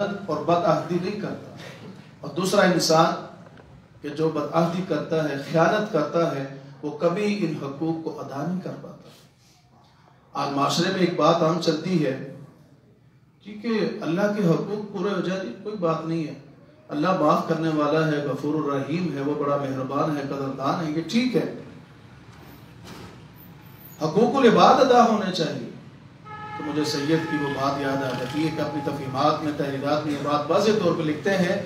اور بدعہدی نہیں کرتا، اور دوسرا انسان کہ جو بدعہدی کرتا ہے، خیانت کرتا ہے، وہ کبھی ان حقوق کو ادا نہیں کر پاتا۔ آج معاشرے میں ایک بات عام چلتی ہے کہ اللہ کے حقوق پورے ہو جائے، کوئی بات نہیں ہے، اللہ معاف کرنے والا ہے، غفور الرحیم ہے، وہ بڑا مہربان ہے، قدردان ہے، یہ ٹھیک ہے، حقوق العباد ادا ہونے چاہیے۔ تو مجھے سید کی وہ بات یاد آ جاتی ہے کہ اپنی تفہیمات میں، تحریرات میں یہ بات واضح طور پہ لکھتے ہیں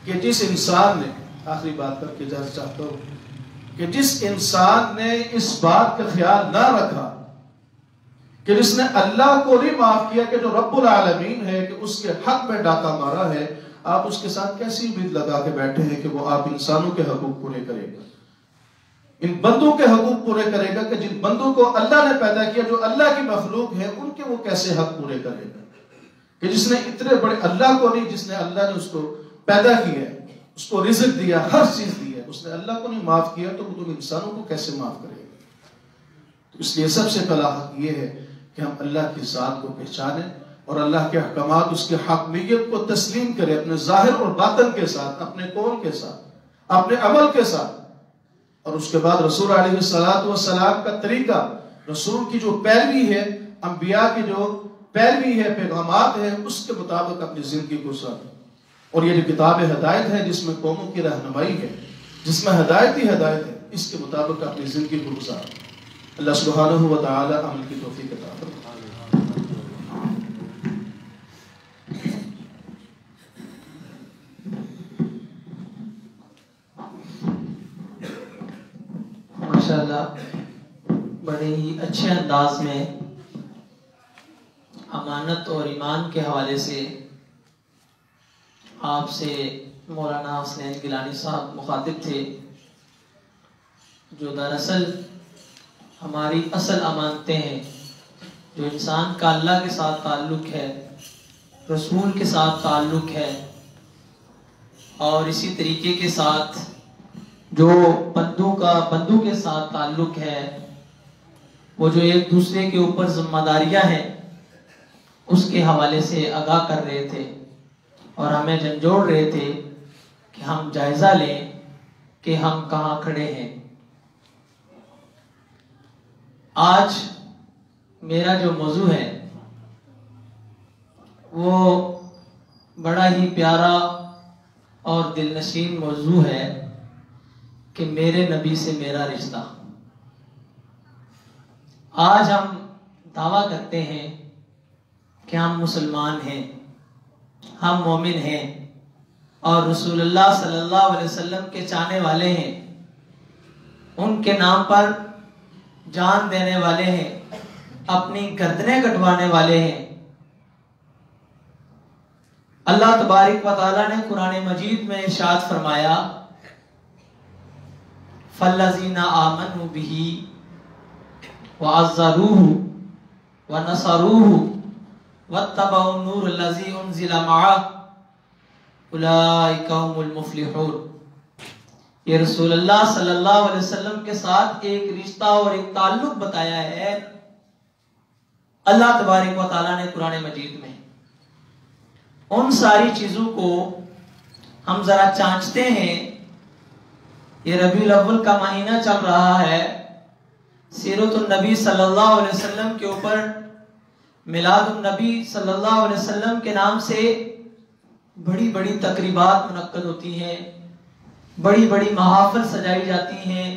کہ جس انسان نے، آخری بات کر کے اجازت چاہتا ہوں، کہ جس انسان نے اس بات کا خیال نہ رکھا کہ جس نے اللہ کو نہیں معاف کیا کہ جو رب العالمین ہے کہ اس کے حق میں ڈاکہ مارا ہے، آپ اس کے ساتھ کیسی امید لگا کے بیٹھے ہیں کہ وہ آپ انسانوں کے حقوق پورے کرے گا، ان بندوں کے حقوق پورے کرے گا کہ جن بندوں کو اللہ نے پیدا کیا، جو اللہ کی مخلوق ہے، ان کے وہ کیسے حق پورے کرے گا؟ کہ جس نے اتنے بڑے اللہ کو نہیں، جس نے اللہ نے اس کو پیدا کیا، اس کو رزق دیا، ہر چیز دی ہے، اس نے اللہ کو نہیں معاف کیا تو وہ تم انسانوں کو کیسے معاف کرے گا؟ تو اس لیے سب سے پہلا حق یہ ہے کہ ہم اللہ کی ذات کو پہچانیں اور اللہ کے احکامات، اس کے حقانیت کو تسلیم کریں، اپنے ظاہر اور باطن کے ساتھ، اپنے قول کے ساتھ، اپنے عمل کے ساتھ، اور اس کے بعد رسول علیہ السلام کا طریقہ، رسول کی جو پیروی ہے، انبیاء کی جو پیروی ہے، پیغامات ہیں، اس کے مطابق اپنی زندگی گزاریں۔ اور یہ جو کتاب ہدایت ہے، جس میں قوموں کی رہنمائی ہے، جس میں ہدایت ہی ہدایت ہے، اس کے مطابق اپنی زندگی کو گزاریں۔ اللہ سبحانہ و تعالی عمل کی توفیق عطا فرمائے۔ ماشاءاللہ بڑے ہی اچھے انداز میں امانت اور ایمان کے حوالے سے آپ سے مولانا حسنین گیلانی صاحب مخاطب تھے، جو دراصل ہماری اصل امانتیں ہیں، جو انسان کا اللہ کے ساتھ تعلق ہے، رسول کے ساتھ تعلق ہے، اور اسی طریقے کے ساتھ جو بندوں کے ساتھ تعلق ہے، وہ جو ایک دوسرے کے اوپر ذمہ داریاں ہیں، اس کے حوالے سے آگاہ کر رہے تھے اور ہمیں جھنجھوڑ رہے تھے کہ ہم جائزہ لیں کہ ہم کہاں کھڑے ہیں۔ آج میرا جو موضوع ہے وہ بڑا ہی پیارا اور دل نشین موضوع ہے کہ میرے نبی سے میرا رشتہ۔ آج ہم دعویٰ کرتے ہیں کہ ہم مسلمان ہیں، ہم مومن ہیں، اور رسول اللہ صلی اللہ علیہ وسلم کے چاہنے والے ہیں، ان کے نام پر جان دینے والے ہیں، اپنی گردنیں کٹوانے والے ہیں۔ اللہ تبارک و تعالیٰ نے قرآن مجید میں ارشاد فرمایا، فَالَّذِينَ آمَنُوا بِهِ وَعَزَّرُوهُ وَنَصَرُوهُ وَاتَّبَعُوا النُّورَ الَّذِي أُنزِلَ مَعَهُ أُولَٰئِكَ هُمُ الْمُفْلِحُونَ۔ یہ رسول اللہ صلی اللہ علیہ وسلم کے ساتھ ایک رشتہ اور ایک تعلق بتایا ہے اللہ تبارک و تعالیٰ نے قرآن مجید میں۔ ان ساری چیزوں کو ہم ذرا چانچتے ہیں۔ یہ ربیع الاول کا مہینہ چل رہا ہے، سیرت النبی صلی اللہ علیہ وسلم کے اوپر میلاد النبی صلی اللہ علیہ وسلم کے نام سے بڑی بڑی تقریبات منعقد ہوتی ہیں، بڑی بڑی محافل سجائی جاتی ہیں،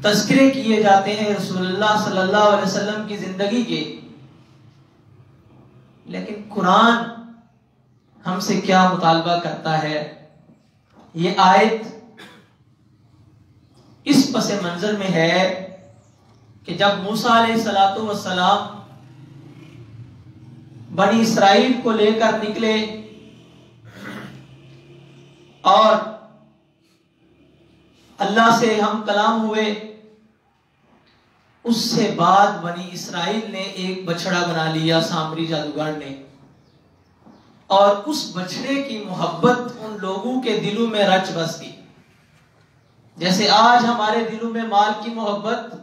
تذکرے کیے جاتے ہیں رسول اللہ صلی اللہ علیہ وسلم کی زندگی کے۔ لیکن قرآن ہم سے کیا مطالبہ کرتا ہے؟ یہ آیت اس پس منظر میں ہے کہ جب موسیٰ علیہ السلام بنی اسرائیل کو لے کر نکلے اور اللہ سے ہم کلام ہوئے، اس سے بعد بنی اسرائیل نے ایک بچڑا بنا لیا سامری جادوگر نے، اور اس بچڑے کی محبت ان لوگوں کے دلوں میں رچ بس گئی۔ جیسے آج ہمارے دلوں میں مال کی محبت،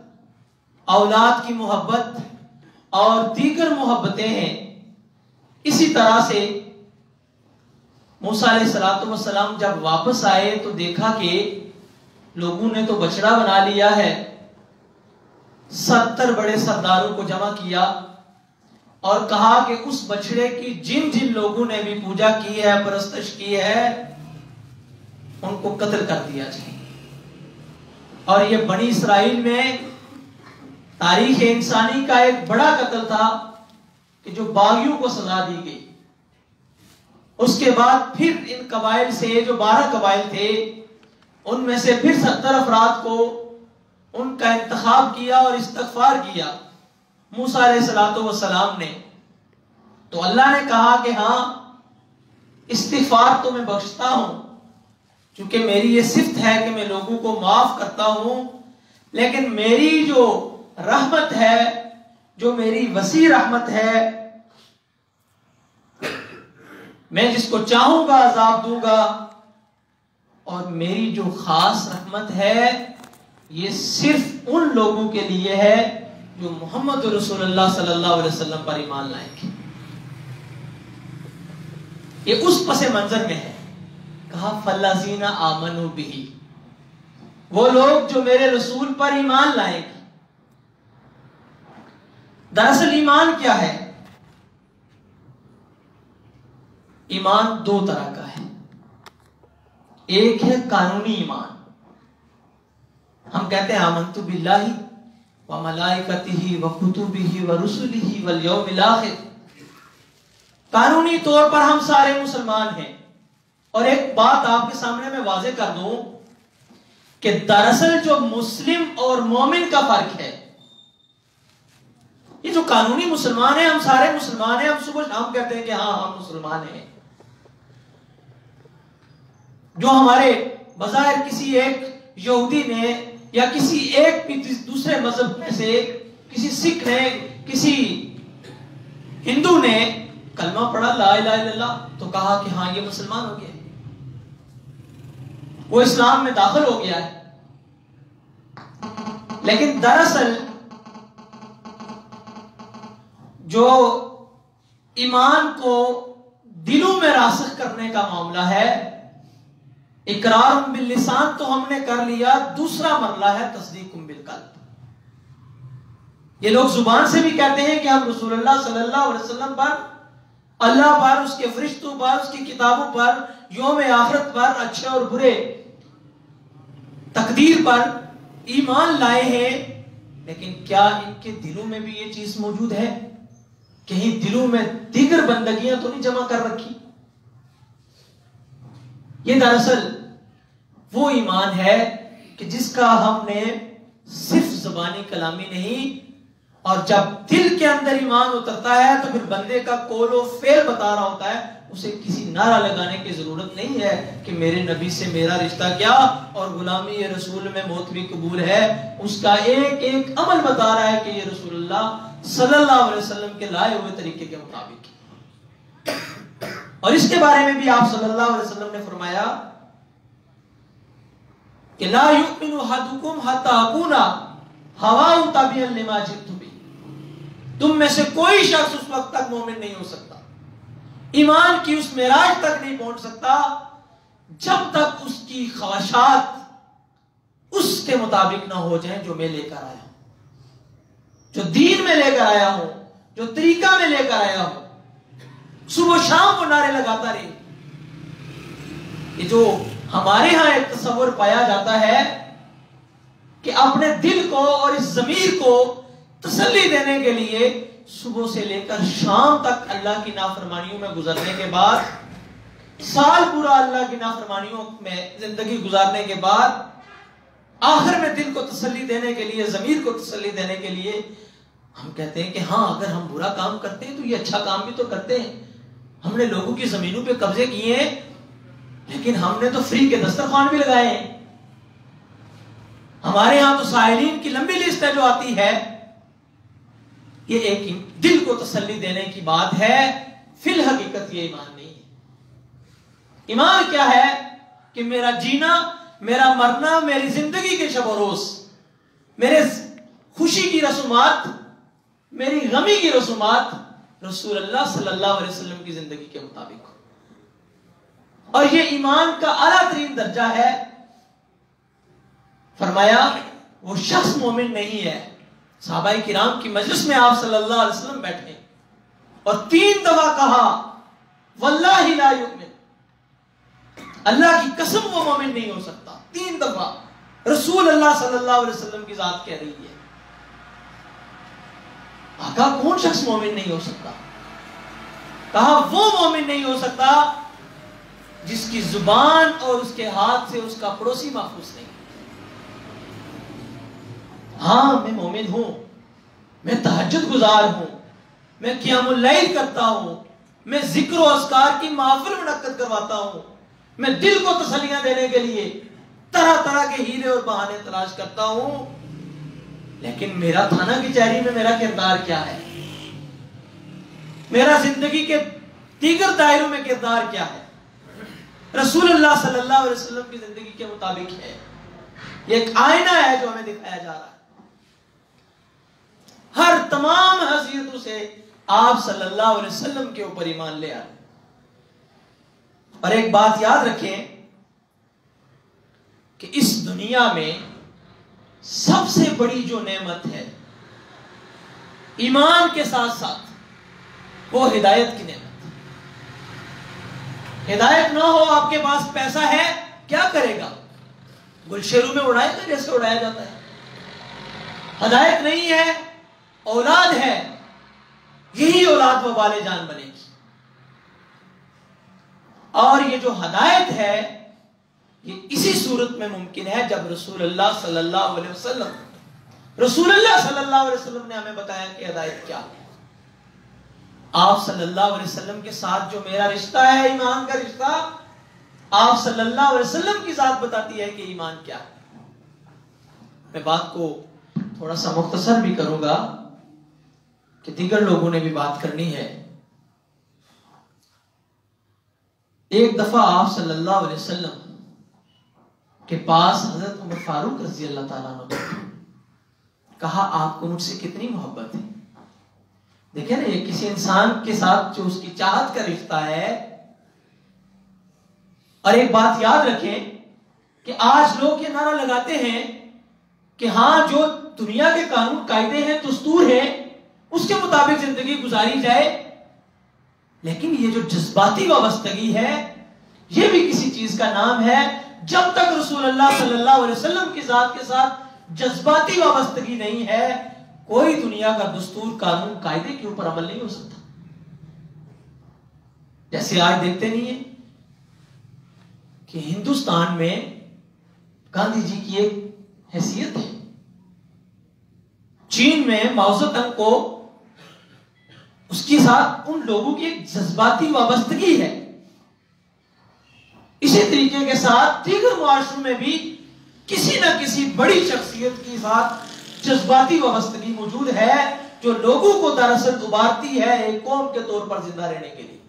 اولاد کی محبت اور دیگر محبتیں ہیں، اسی طرح سے موسیٰ علیہ السلام جب واپس آئے تو دیکھا کہ لوگوں نے تو بچڑا بنا لیا ہے. 70 بڑے سرداروں کو جمع کیا اور کہا کہ اس بچڑے کی جن جن لوگوں نے بھی پوجا کی ہے، پرستش کی ہے، ان کو قتل کر دیا جائے. اور یہ بنی اسرائیل میں تاریخ انسانی کا ایک بڑا قتل تھا کہ جو باغیوں کو سزا دی گئی. اس کے بعد پھر ان قبائل سے جو 12 قبائل تھے ان میں سے پھر 70 افراد کو ان کا انتخاب کیا اور استغفار کیا موسیٰ علیہ السلام نے. تو اللہ نے کہا کہ ہاں استغفار تو میں بخشتا ہوں، چونکہ میری یہ صفت ہے کہ میں لوگوں کو معاف کرتا ہوں، لیکن میری جو رحمت ہے، جو میری وسیع رحمت ہے، میں جس کو چاہوں گا عذاب دوں گا، اور میری جو خاص رحمت ہے یہ صرف ان لوگوں کے لیے ہے جو محمد رسول اللہ صلی اللہ علیہ وسلم پر ایمان لائیں گے. یہ اس پس منظر میں ہے کہا فَالَّذِينَ آمَنُوا بِهِ، وہ لوگ جو میرے رسول پر ایمان لائیں گے. دراصل ایمان کیا ہے؟ ایمان 2 طرح کا ہے. ایک ہے قانونی ایمان. ہم کہتے ہیں آمنت باللہ وملائکتہ وکتبہ ورسلہ والیوم الآخر. قانونی طور پر ہم سارے مسلمان ہیں. اور ایک بات آپ کے سامنے میں واضح کر دوں کہ دراصل جو مسلم اور مومن کا فرق ہے، یہ جو قانونی مسلمان ہیں، ہم سارے مسلمان ہیں، ہم صبح شام کہتے ہیں کہ ہاں ہم مسلمان ہیں. جو ہمارے بظاہر کسی ایک یہودی نے یا کسی ایک دوسرے مذہب میں سے کسی سکھ نے، کسی ہندو نے کلمہ پڑھا لا الہ الا اللہ تو کہا کہ ہاں یہ مسلمان ہو گیا، وہ اسلام میں داخل ہو گیا ہے. لیکن دراصل جو ایمان کو دلوں میں راسخ کرنے کا معاملہ ہے، اقرار باللسان تو ہم نے کر لیا، دوسرا مرحلہ ہے تصدیق بالقلب. یہ لوگ زبان سے بھی کہتے ہیں کہ ہم رسول اللہ صلی اللہ علیہ وسلم پر، اللہ پر، اس کے فرشتوں پر، اس کی کتابوں پر، یوم آخرت پر، اچھے اور برے تقدیر پر ایمان لائے ہیں. لیکن کیا ان کے دلوں میں بھی یہ چیز موجود ہے؟ کہیں دلوں میں دیگر بندگیاں تو نہیں جمع کر رکھی؟ یہ دراصل وہ ایمان ہے کہ جس کا ہم نے صرف زبانی کلامی نہیں، اور جب دل کے اندر ایمان اترتا ہے تو پھر بندے کا قول و فعل بتا رہا ہوتا ہے. اسے کسی نعرہ لگانے کی ضرورت نہیں ہے کہ میرے نبی سے میرا رشتہ کیا اور غلامی رسول میں موت بھی قبول ہے. اس کا ایک ایک عمل بتا رہا ہے کہ یہ رسول اللہ صلی اللہ علیہ وسلم کے لائے ہوئے طریقے کے مطابق. اور اس کے بارے میں بھی آپ صلی اللہ علیہ وسلم نے فرمایا کہ لا یؤمن احدکم حتی اکون ہواہ تابعا لما جئت بہ. تم میں سے کوئی شخص اس وقت تک مومن نہیں ہو سکتا، ایمان کی اس معراج تک نہیں پہنچ سکتا جب تک اس کی خواہشات اس کے مطابق نہ ہو جائیں جو میں لے کر آیا ہوں، جو دین میں لے کر آیا ہوں، جو طریقہ میں لے کر آیا ہوں. صبح شام وہ نعرے لگاتا رہے. یہ جو ہمارے ہاں ایک تصور پایا جاتا ہے کہ اپنے دل کو اور اس ضمیر کو تسلی دینے کے لیے صبح سے لے کر شام تک اللہ کی نافرمانیوں میں گزرنے کے بعد، سال پورا اللہ کی نافرمانیوں میں زندگی گزارنے کے بعد، آخر میں دل کو تسلی دینے کے لیے، ضمیر کو تسلی دینے کے لیے ہم کہتے ہیں کہ ہاں اگر ہم برا کام کرتے ہیں تو یہ اچھا کام بھی تو کرتے ہیں. ہم نے لوگوں کی زمینوں پہ قبضے کیے ہیں لیکن ہم نے تو فری کے دسترخوان بھی لگائے ہیں. ہمارے ہاں تو سائلین کی لمبی لسٹ ہے جو آتی ہے. یہ ایک دل کو تسلی دینے کی بات ہے، فی الحقیقت یہ ایمان نہیں ہے. ایمان کیا ہے کہ میرا جینا، میرا مرنا، میری زندگی کے شب و روز، میرے خوشی کی رسومات، میری غمی کی رسومات رسول اللہ صلی اللہ علیہ وسلم کی زندگی کے مطابق ہو. اور یہ ایمان کا اعلیٰ ترین درجہ ہے. فرمایا وہ شخص مومن نہیں ہے. صحابہ کرام کی مجلس میں آپ صلی اللہ علیہ وسلم بیٹھے اور 3 دفعہ کہا واللہ لا یؤمن، اللہ کی قسم وہ مومن نہیں ہو سکتا. 3 دفعہ رسول اللہ صلی اللہ علیہ وسلم کی ذات کہہ رہی ہے. آقا کون شخص مومن نہیں ہو سکتا؟ کہا وہ مومن نہیں ہو سکتا جس کی زبان اور اس کے ہاتھ سے اس کا پڑوسی محفوظ نہیں. ہاں میں مومن ہوں، میں تہجد گزار ہوں، میں قیام اللیل کرتا ہوں، میں ذکر و اذکار کی محفل منعقد کرواتا ہوں، میں دل کو تسلیاں دینے کے لیے طرح طرح کے ہیلے اور بہانے تلاش کرتا ہوں، لیکن میرا تھانہ کچہری میں میرا کردار کیا ہے؟ میرا زندگی کے دیگر دائروں میں کردار کیا ہے؟ رسول اللہ صلی اللہ علیہ وسلم کی زندگی کے مطابق ہے. یہ ایک آئینہ ہے جو ہمیں دکھایا جا رہا ہے. ہر تمام حیثیتوں سے آپ صلی اللہ علیہ وسلم کے اوپر ایمان لے آئے. اور ایک بات یاد رکھیں کہ اس دنیا میں سب سے بڑی جو نعمت ہے ایمان کے ساتھ ساتھ وہ ہدایت کی نعمت. ہدایت نہ ہو، آپ کے پاس پیسہ ہے، کیا کرے گا؟ گلشیروں میں اڑائے گا جیسے اڑایا جاتا ہے. ہدایت نہیں ہے، اولاد ہے، یہی اولاد وبال جان بنے گی. اور یہ جو ہدایت ہے یہ اسی صورت میں ممکن ہے جب رسول اللہ صلی اللہ علیہ وسلم نے ہمیں بتایا کہ ہدایت کیا ہے. آپ صلی اللہ علیہ وسلم کے ساتھ جو میرا رشتہ ہے، ایمان کا رشتہ، آپ صلی اللہ علیہ وسلم کی ذات بتاتی ہے کہ ایمان کیا ہے. میں بات کو تھوڑا سا مختصر بھی کروں گا کہ دیگر لوگوں نے بھی بات کرنی ہے. ایک دفعہ آپ صلی اللہ علیہ وسلم کے پاس حضرت عمر فاروق رضی اللہ تعالیٰ عنہ نے کہا آپ کو مجھ سے کتنی محبت ہے. دیکھیں نا، یہ کسی انسان کے ساتھ جو اس کی چاہت کا رشتہ ہے. اور ایک بات یاد رکھیں کہ آج لوگ یہ نعرہ لگاتے ہیں کہ ہاں جو دنیا کے قانون قاعدے ہیں، دستور ہیں، اس کے مطابق زندگی گزاری جائے. لیکن یہ جو جذباتی وابستگی ہے یہ بھی کسی چیز کا نام ہے. جب تک رسول اللہ صلی اللہ علیہ وسلم کی ذات کے ساتھ جذباتی وابستگی نہیں ہے، کوئی دنیا کا دستور قانون قاعدے کے اوپر عمل نہیں ہو سکتا. جیسے آج دیکھتے نہیں ہیں کہ ہندوستان میں گاندھی جی کی ایک حیثیت ہے، چین میں ماؤ زے تونگ کو اس کے ساتھ ان لوگوں کی ایک جذباتی وابستگی ہے. اسی طریقے کے ساتھ دیگر معاشروں میں بھی کسی نہ کسی بڑی شخصیت کے ساتھ جذباتی وابستگی موجود ہے جو لوگوں کو دراصل ابھارتی ہے ایک قوم کے طور پر زندہ رہنے کے لیے.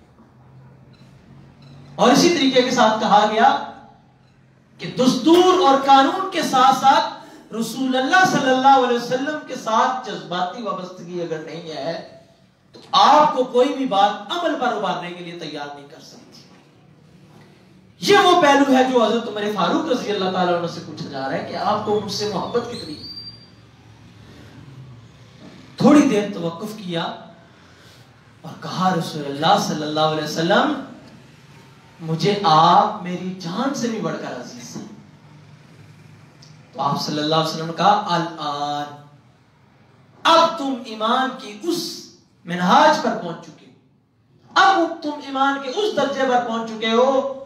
اور اسی طریقے کے ساتھ کہا گیا کہ دستور اور قانون کے ساتھ ساتھ رسول اللہ صلی اللہ علیہ وسلم کے ساتھ جذباتی وابستگی اگر نہیں ہے تو آپ کو کوئی بھی بات عمل پر ابھارنے کے لیے تیار نہیں کر سکتی. یہ وہ پہلو ہے جو حضرت عمر فاروق رضی اللہ تعالیٰ عنہ سے پوچھا جا رہا ہے کہ آپ کو مجھ سے محبت کتنی. تھوڑی دیر توقف کیا اور کہا رسول اللہ صلی اللہ علیہ وسلم مجھے آپ میری جان سے بھی بڑھ کر عزیز ہیں. تو آپ صلی اللہ علیہ وسلم نے کہا الآن، اب تم ایمان کی اس منہاج پر پہنچ چکے ہو، اب تم ایمان کے اس درجے پر پہنچ چکے ہو.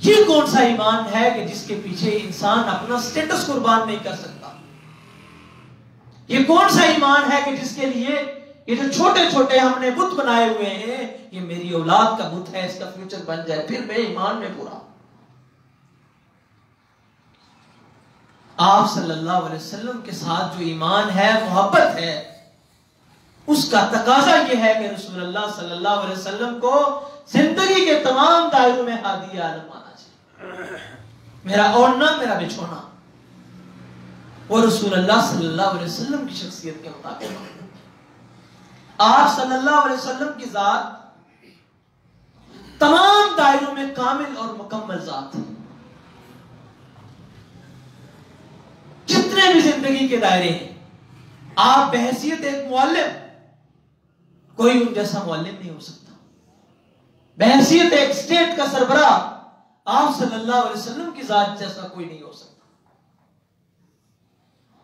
یہ کون سا ایمان ہے کہ جس کے پیچھے انسان اپنا سٹیٹس قربان نہیں کر سکتا؟ یہ کون سا ایمان ہے کہ جس کے لیے یہ جو چھوٹے چھوٹے ہم نے بت بنائے ہوئے ہیں یہ میری اولاد کا بت ہے، اس کا فیوچر بن جائے پھر میں ایمان میں پورا. آپ صلی اللہ علیہ وسلم کے ساتھ جو ایمان ہے، محبت ہے، اس کا تقاضا یہ ہے کہ رسول اللہ صلی اللہ علیہ وسلم کو زندگی کے تمام دائروں میں ہادی عالم آنا چاہیے. میرا اوڑھنا، میرا بچھونا وہ رسول اللہ صلی اللہ علیہ وسلم کی شخصیت کے مطابق. آپ صلی اللہ علیہ وسلم کی ذات تمام دائروں میں کامل اور مکمل ذات ہے. جتنے بھی زندگی کے دائرے ہیں، آپ بحیثیت ایک معلم، کوئی ان جیسا معلم نہیں ہو سکتا. بحیثیت ایک اسٹیٹ کا سربراہ، آپ صلی اللہ علیہ وسلم کی ذات جیسا کوئی نہیں ہو سکتا.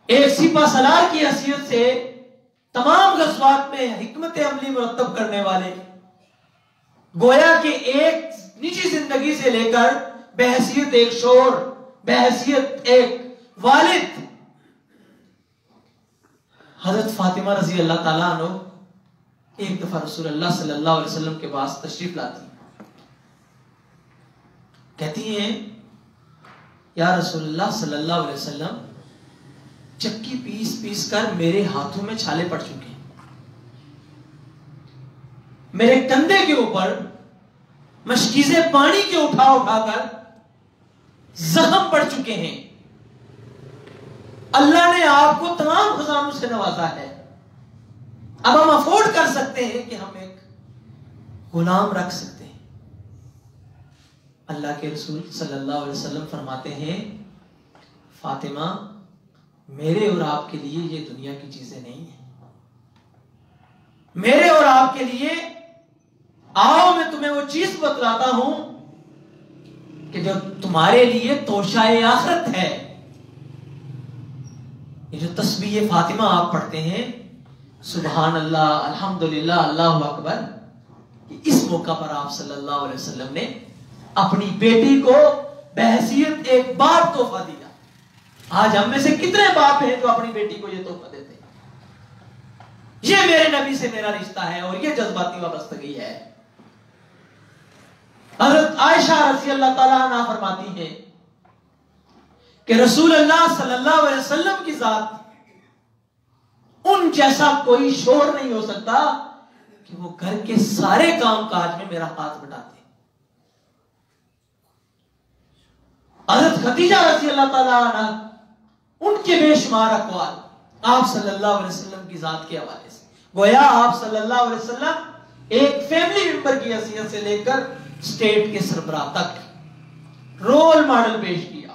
ایک سپہ سالار کی حیثیت سے تمام غزوات میں حکمت عملی مرتب کرنے والے، گویا کہ ایک نجی زندگی سے لے کر بحیثیت ایک شوہر، بحیثیت ایک والد، حضرت فاطمہ رضی اللہ تعالیٰ عنہ ایک دفعہ رسول اللہ صلی اللہ علیہ وسلم کے پاس تشریف لاتی، کہتی ہیں یا رسول اللہ صلی اللہ علیہ وسلم، چکی پیس پیس کر میرے ہاتھوں میں چھالے پڑ چکے ہیں، میرے کندھے کے اوپر مشکیزیں پانی کے اٹھا اٹھا کر زخم پڑ چکے ہیں. اللہ نے آپ کو تمام خزانوں سے نوازا ہے، اب ہم افورڈ کر سکتے ہیں کہ ہم ایک غلام رکھ سکتے ہیں. اللہ کے رسول صلی اللہ علیہ وسلم فرماتے ہیں فاطمہ، میرے اور آپ کے لیے یہ دنیا کی چیزیں نہیں ہیں. میرے اور آپ کے لیے آؤ میں تمہیں وہ چیز بتلاتا ہوں کہ جو تمہارے لیے توشائے آخرت ہے. یہ جو تسبیح فاطمہ آپ پڑھتے ہیں، سبحان اللہ، الحمدللہ، اللہ اکبر، اس موقع پر آپ صلی اللہ علیہ وسلم نے اپنی بیٹی کو بحیثیت ایک باپ تحفہ دیا. آج ہم میں سے کتنے باپ ہیں جو اپنی بیٹی کو یہ تحفہ دیتے ہیں؟ یہ میرے نبی سے میرا رشتہ ہے اور یہ جذباتی وابستگی ہے. حضرت عائشہ رضی اللہ تعالیٰ عنہ فرماتی ہیں کہ رسول اللہ صلی اللہ علیہ وسلم کی ذات ان جیسا کوئی شوہر نہیں ہو سکتا کہ وہ گھر کے سارے کام کاج میں میرا ہاتھ بٹاتے. حضرت خدیجہ رضی اللہ تعالیٰ عنہ، ان کے بے شمار اقوال آپ صلی اللہ علیہ وسلم کی ذات کے حوالے سے، گویا آپ صلی اللہ علیہ وسلم ایک فیملی ممبر کی حیثیت سے لے کر اسٹیٹ کے سربراہ تک رول ماڈل پیش کیا.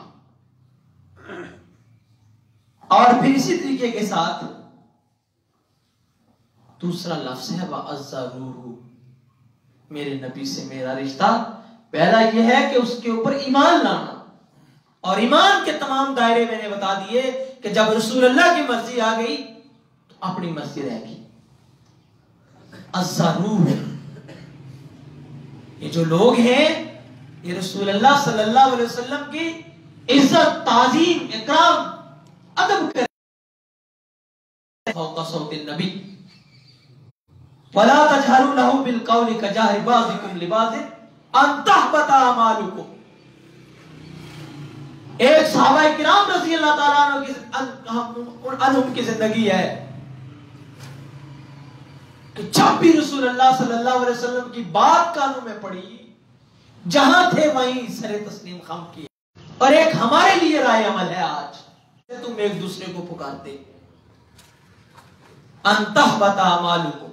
اور پھر اسی طریقے کے ساتھ دوسرا لفظ ہے وَأَزَّرُوهُ، میرے نبی سے میرا رشتہ پہلا یہ ہے کہ اس کے اوپر ایمان لانا، اور ایمان کے تمام دائرے میں نے بتا دیے کہ جب رسول اللہ کی مرضی آ گئی تو اپنی مرضی رہ گئی. الزروح، یہ جو لوگ ہیں یہ رسول اللہ صلی اللہ علیہ وسلم کی عزت، تعظیم، اکرام، ادب کریں فوق صوت النبی. وَلَا تَجْهَرُوا لَهُ بِالْقَوْلِ كَجَهْرِ بَعْضِكُمْ لِبَعْضٍ أَن تَحْبَطَ أَعْمَالُكُمْ. ایک صحابہ کرام رضی اللہ تعالیٰ عنہم کی زندگی ہے کہ جب بھی رسول اللہ صلی اللہ علیہ وسلم کی بات کانوں میں پڑی، جہاں تھے وہیں سر تسلیم خم کیے. اور ایک ہمارے لیے رائے عمل ہے آج، تم ایک دوسرے کو پکارتے ان تحبط اعمالکم،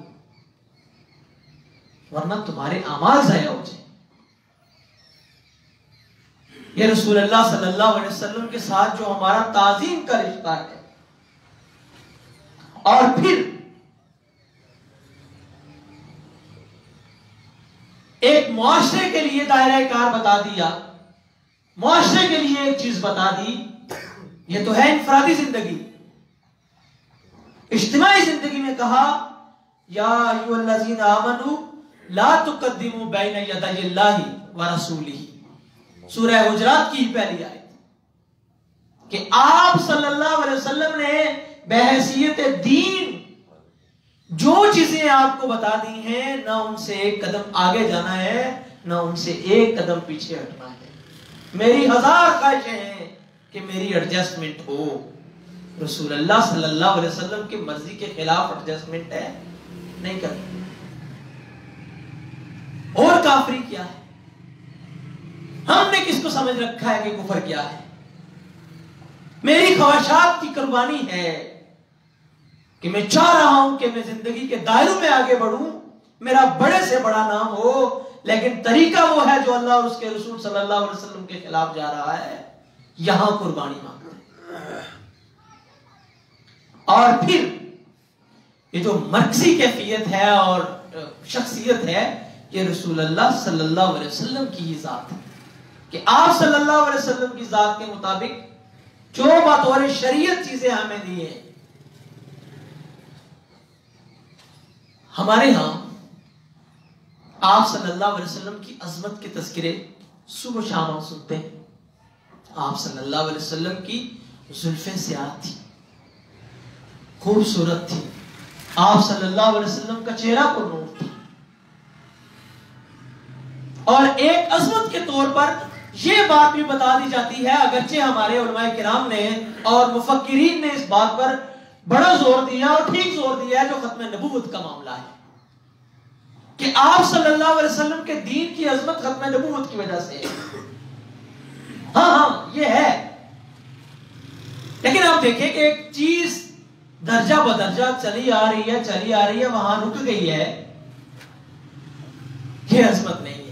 ورنہ تمہارے اعمال ضائع ہو جائیں. یہ رسول اللہ صلی اللہ علیہ وسلم کے ساتھ جو ہمارا تعظیم کا رشتہ ہے. اور پھر ایک معاشرے کے لیے دائرہ کار بتا دیا، معاشرے کے لیے ایک چیز بتا دی. یہ تو ہے انفرادی زندگی. اجتماعی زندگی میں کہا یا ایھا الذین آمنوا لا تقدموا بین یدی اللہ ورسولہ، سورہ حجرات کی پہلی آیت، کہ آپ صلی اللہ علیہ وسلم نے بحیثیت دین جو چیزیں آپ کو بتا دی ہیں، نہ ان سے ایک قدم آگے جانا ہے نہ ان سے ایک قدم پیچھے ہٹنا ہے. میری ہزار خواہشیں ہیں کہ میری ایڈجسٹمنٹ ہو، رسول اللہ صلی اللہ علیہ وسلم کی مرضی کے خلاف ایڈجسٹمنٹ ہے نہیں کرتی. اور کافری کیا ہے؟ ہم نے کس کو سمجھ رکھا ہے کہ کفر کیا ہے؟ میری خواہشات کی قربانی ہے کہ میں چاہ رہا ہوں کہ میں زندگی کے دائروں میں آگے بڑھوں، میرا بڑے سے بڑا نام ہو، لیکن طریقہ وہ ہے جو اللہ اور اس کے رسول صلی اللہ علیہ وسلم کے خلاف جا رہا ہے، یہاں قربانی مانگتے ہیں۔ اور پھر یہ جو مرکزی کیفیت ہے اور شخصیت ہے، یہ رسول اللہ صلی اللہ علیہ وسلم کی ہی ذات ہے کہ آپ صلی اللہ علیہ وسلم کی ذات کے مطابق جو بطور شریعت چیزیں ہمیں دی ہیں، ہمارے ہاں آپ صلی اللہ علیہ وسلم کی عظمت کے تذکرے صبح و شام ہم سنتے ہیں۔ آپ صلی اللہ علیہ وسلم کی زلفیں سیاہ تھی، خوبصورت تھی، آپ صلی اللہ علیہ وسلم کا چہرہ پر نور تھا، اور ایک عظمت کے طور پر یہ بات بھی بتا دی جاتی ہے، اگرچہ ہمارے علماء کرام نے اور مفکرین نے اس بات پر بڑا زور دیا اور ٹھیک زور دیا ہے، جو ختم نبوت کا معاملہ ہے کہ آپ صلی اللہ علیہ وسلم کے دین کی عظمت ختم نبوت کی وجہ سے ہے۔ ہاں یہ ہے، لیکن آپ دیکھیں کہ ایک چیز درجہ بدرجہ چلی آ رہی ہے، وہاں رک گئی ہے، یہ عظمت نہیں ہے۔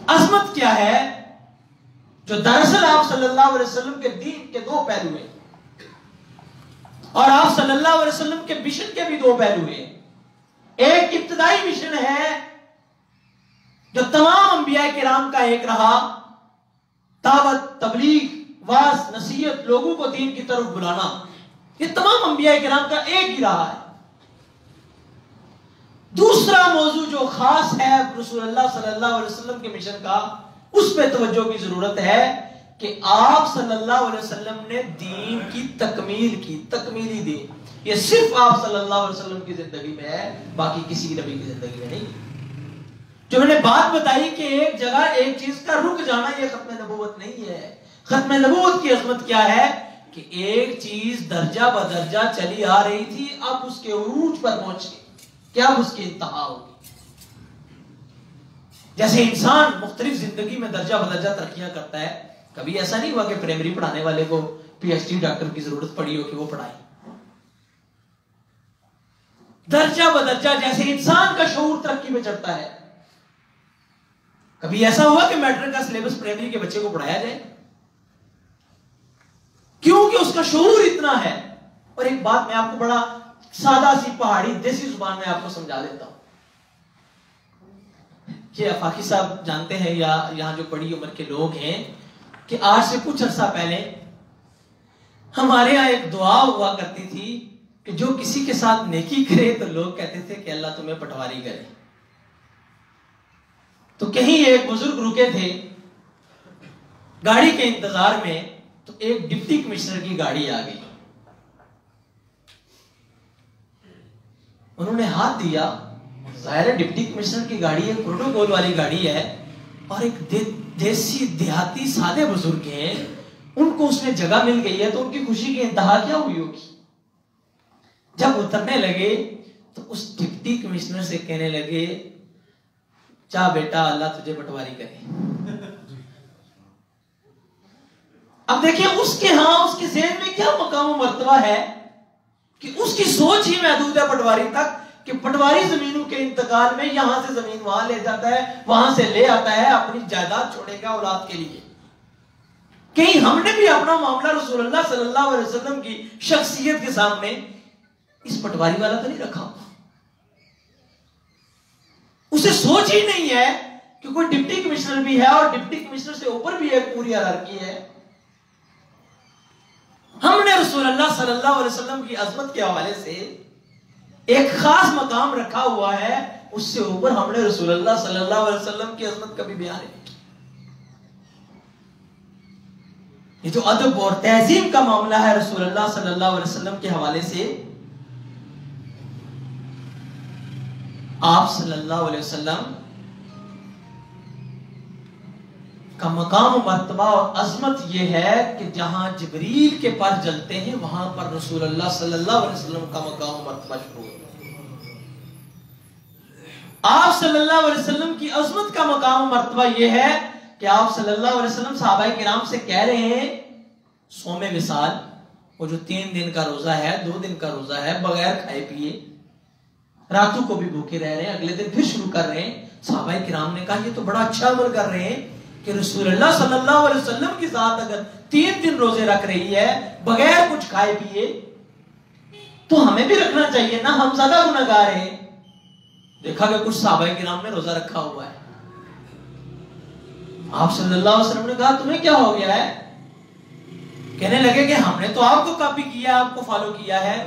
عظمت کیا ہے؟ جو دراصل آپ صلی اللہ علیہ وسلم کے دین کے دو پہلو ہیں، اور آپ صلی اللہ علیہ وسلم کے مشن کے بھی دو پہلو ہیں۔ ایک ابتدائی مشن ہے جو تمام انبیاء کرام کا ایک رہا، دعوت، تبلیغ، واعظ، نصیحت، لوگوں کو دین کی طرف بلانا، یہ تمام انبیاء کرام کا ایک ہی رہا ہے۔ دوسرا موضوع جو خاص ہے رسول اللہ صلی اللہ علیہ وسلم کے مشن کا، اس پہ توجہ کی ضرورت ہے کہ آپ صلی اللہ علیہ وسلم نے دین کی تکمیل کی، تکمیلی دین، یہ صرف آپ صلی اللہ علیہ وسلم کی زندگی میں ہے، باقی کسی نبی کی زندگی میں نہیں۔ جو میں نے بات بتائی کہ ایک جگہ ایک چیز کا رک جانا، یہ ختم نبوت نہیں ہے۔ ختم نبوت کی عظمت کیا ہے کہ ایک چیز درجہ بدرجہ چلی آ رہی تھی، اب اس کے عروج پر پہنچی، کیا اب اس کی انتہا ہوگی۔ جیسے انسان مختلف زندگی میں درجہ بدرجہ ترقیاں کرتا ہے، کبھی ایسا نہیں ہوا کہ پرائمری پڑھانے والے کو پی ایچ ڈی ڈاکٹر کی ضرورت پڑی ہو کہ وہ پڑھائے۔ درجہ بدرجہ جیسے انسان کا شعور ترقی میں چڑھتا ہے، کبھی ایسا ہوا کہ میٹرک کا سلیبس پرائمری کے بچے کو پڑھایا جائے، کیونکہ اس کا شعور اتنا ہے۔ اور ایک بات میں آپ کو بڑا سادہ سی پہاڑی دیسی زبان میں آپ کو سمجھا دیتا ہوں۔ یہ افاقی صاحب جانتے ہیں یا یہاں جو بڑی عمر کے لوگ ہیں کہ آج سے کچھ عرصہ پہلے ہمارے یہاں ایک دعا ہوا کرتی تھی کہ جو کسی کے ساتھ نیکی کرے تو لوگ کہتے تھے کہ اللہ تمہیں پٹواری کرے۔ تو کہیں ایک بزرگ رکے تھے گاڑی کے انتظار میں، تو ایک ڈپٹی کمشنر کی گاڑی آ گئی، انہوں نے ہاتھ دیا، ظاہر ہے ڈپٹی کمشنر کی گاڑی ایک پروٹوکول والی گاڑی ہے، اور ایک دیسی دیہاتی سادے بزرگ ہیں، ان کو اس میں جگہ مل گئی ہے، تو ان کی خوشی کی انتہا کیا ہوئی ہوگی۔ جب اترنے لگے تو اس ڈپٹی کمشنر سے کہنے لگے، چاہ بیٹا اللہ تجھے پٹواری کرے۔ اب دیکھیں اس کے ہاں اس کے ذہن میں کیا مقام و مرتبہ ہے کہ اس کی سوچ ہی محدود ہے پٹواری تک، کہ پٹواری زمینوں کے انتقال میں یہاں سے زمین وہاں لے جاتا ہے، وہاں سے لے آتا ہے، اپنی جائیداد چھوڑے گا اولاد کے لیے۔ کہیں ہم نے بھی اپنا معاملہ رسول اللہ صلی اللہ علیہ وسلم کی شخصیت کے سامنے اس پٹواری والا تو نہیں رکھا؟ اسے سوچ ہی نہیں ہے کہ کوئی ڈپٹی کمشنر بھی ہے، اور ڈپٹی کمشنر سے اوپر بھی ایک پوری ہیرارکی ہے۔ ہم نے رسول اللہ صلی اللہ علیہ وسلم کی عظمت کے حوالے سے ایک خاص مقام رکھا ہوا ہے، اس سے اوپر ہم نے رسول اللہ صلی اللہ علیہ وسلم کی عظمت کبھی بیان نہیں کی۔ یہ جو ادب اور تہذیب کا معاملہ ہے رسول اللہ صلی اللہ علیہ وسلم کے حوالے سے، آپ صلی اللہ علیہ وسلم کا مقام و مرتبہ اور عظمت یہ ہے کہ جہاں جبریل کے پر جلتے ہیں، وہاں پر رسول اللہ صلی اللہ علیہ وسلم کا مقام و مرتبہ شروع ہے۔ آپ صلی اللہ علیہ وسلم کی عظمت کا مقام و مرتبہ یہ ہے کہ آپ صلی اللہ علیہ وسلم صحابہ کرام سے کہہ رہے ہیں صوم وصال، وہ جو 3 دن کا روزہ ہے، 2 دن کا روزہ ہے، بغیر کھائے پیے راتوں کو بھی بھوکے رہ رہے ہیں، اگلے دن پھر شروع کر رہے ہیں۔ صحابہ کرام نے کہا یہ تو بڑا اچھا عمل کر رہے ہیں کہ رسول اللہ صلی اللہ علیہ وسلم کی ذات اگر 3 دن روزے رکھ رہی ہے بغیر کچھ کھائے پیے تو ہمیں بھی رکھنا چاہیے نا، ہم زیادہ گنہگار ہیں۔ دیکھا کہ کچھ صحابہ کرام نے روزہ رکھا ہوا ہے۔ آپ صلی اللہ علیہ وسلم نے کہا تمہیں کیا ہو گیا ہے؟ کہنے لگے کہ ہم نے تو آپ کو کاپی کیا، آپ کو فالو کیا ہے۔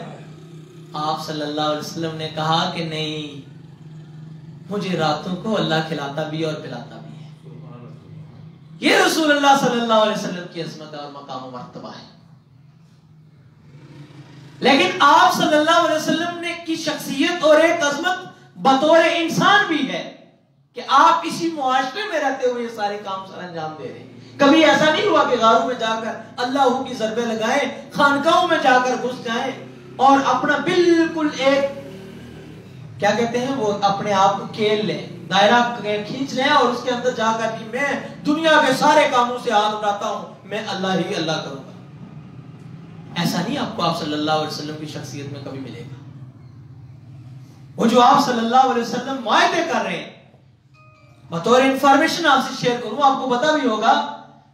آپ صلی اللہ علیہ وسلم نے کہا کہ نہیں، مجھے راتوں کو اللہ کھلاتا بھی اور پلاتا بھی ہے۔ یہ رسول اللہ صلی اللہ علیہ وسلم کی عظمت اور مقام و مرتبہ ہے۔ لیکن آپ صلی اللہ علیہ وسلم نے کی شخصیت اور ایک عظمت بطور انسان بھی ہے کہ آپ اسی معاشرے میں رہتے ہوئے یہ سارے کام سر انجام دے رہے ہیں۔ کبھی ایسا نہیں ہوا کہ غاروں میں جا کر اللہ کی ضربیں لگائیں، خانقاہوں میں جا کر گھس جائیں اور اپنا بالکل ایک کیا کہتے ہیں وہ اپنے آپ کو کھیل لیں، دائرہ کھینچ لیں اور اس کے اندر جا کر کہ میں دنیا کے سارے کاموں سے ہاتھ اٹھاتا ہوں، میں اللہ ہی اللہ کروں گا۔ ایسا نہیں آپ کو آپ صلی اللہ علیہ وسلم کی شخصیت میں کبھی ملے گا۔ وہ جو آپ صلی اللہ علیہ وسلم معاہدے کر رہے ہیں، بطور انفارمیشن آپ سے شیئر کروں، آپ کو پتا بھی ہوگا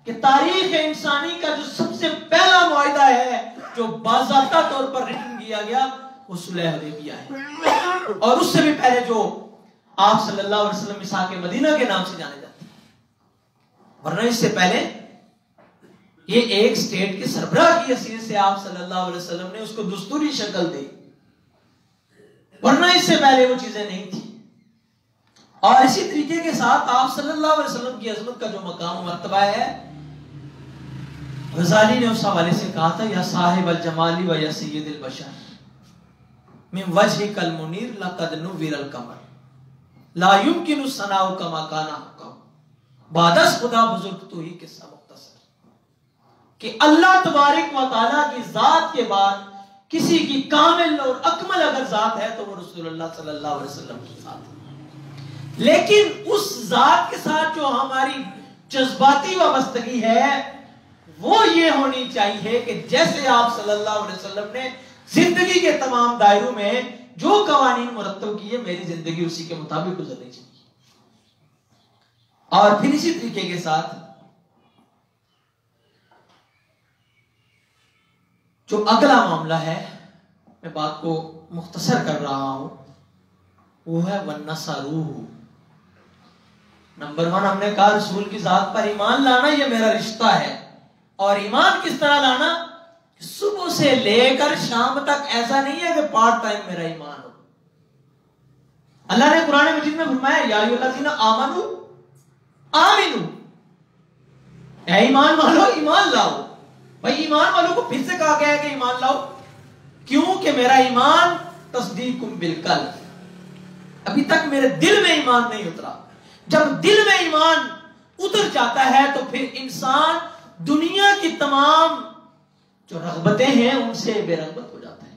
کہ تاریخ انسانی کا جو سب سے پہلا معاہدہ ہے جو باضابطہ طور پر ریٹن کیا گیا وہ صلح حدیبیہ ہے، اور اس سے بھی پہلے جو آپ صلی اللہ علیہ وسلم میثاق مدینہ کے نام سے جانے جاتے ہیں، ورنہ اس سے پہلے یہ ایک سٹیٹ کے سربراہ کی حیثیت سے آپ صلی اللہ علیہ وسلم نے اس کو دستوری شکل دی، ورنہ اس سے پہلے وہ چیزیں نہیں تھی۔ اور اسی طریقے کے ساتھ آپ صلی اللہ علیہ وسلم کی عظمت کا جو مقام و مرتبہ ہے، غزالی نے اس حوالے سے کہا تھا یا صاحب الجمال و یا سید البشر من وجهك المنیر لقد نور القمر لا يمكن الثناء كما كان حقا بعد از خدا بزرگ تو ہی قصہ مختصر، کہ اللہ تبارک و تعالیٰ کی ذات کے بعد کسی کی کامل اور اکمل اگر ذات ہے تو وہ رسول اللہ صلی اللہ علیہ وسلم کی ذات ہے۔ لیکن اس ذات کے ساتھ جو ہماری جذباتی وابستگی ہے وہ یہ ہونی چاہیے کہ جیسے آپ صلی اللہ علیہ وسلم نے زندگی کے تمام دائروں میں جو قوانین مرتب کیے، میری زندگی اسی کے مطابق گزرنی چاہیے۔ اور پھر اسی طریقے کے ساتھ جو اگلا معاملہ ہے، میں بات کو مختصر کر رہا ہوں، وہ ہے وَالنَّصَرُوهُ۔ نمبر 1 ہم نے کہا رسول کی ذات پر ایمان لانا یہ میرا رشتہ ہے، اور ایمان کس طرح لانا؟ صبح سے لے کر شام تک ایسا نہیں ہے کہ پارٹ ٹائم میرا ایمان ہو۔ اللہ نے قرآن مجید میں فرمایا یا ایھا الذین آمنوا آمنوا، اے ایمان والو ایمان لاؤ۔ بھائی ایمان والوں کو پھر سے کہا گیا ہے کہ ایمان لاؤ، کیوں کہ میرا ایمان تصدیق بالقلب، ابھی تک میرے دل میں ایمان نہیں اترا۔ جب دل میں ایمان اتر جاتا ہے تو پھر انسان دنیا کی تمام جو رغبتیں ہیں ان سے بے رغبت ہو جاتا ہے،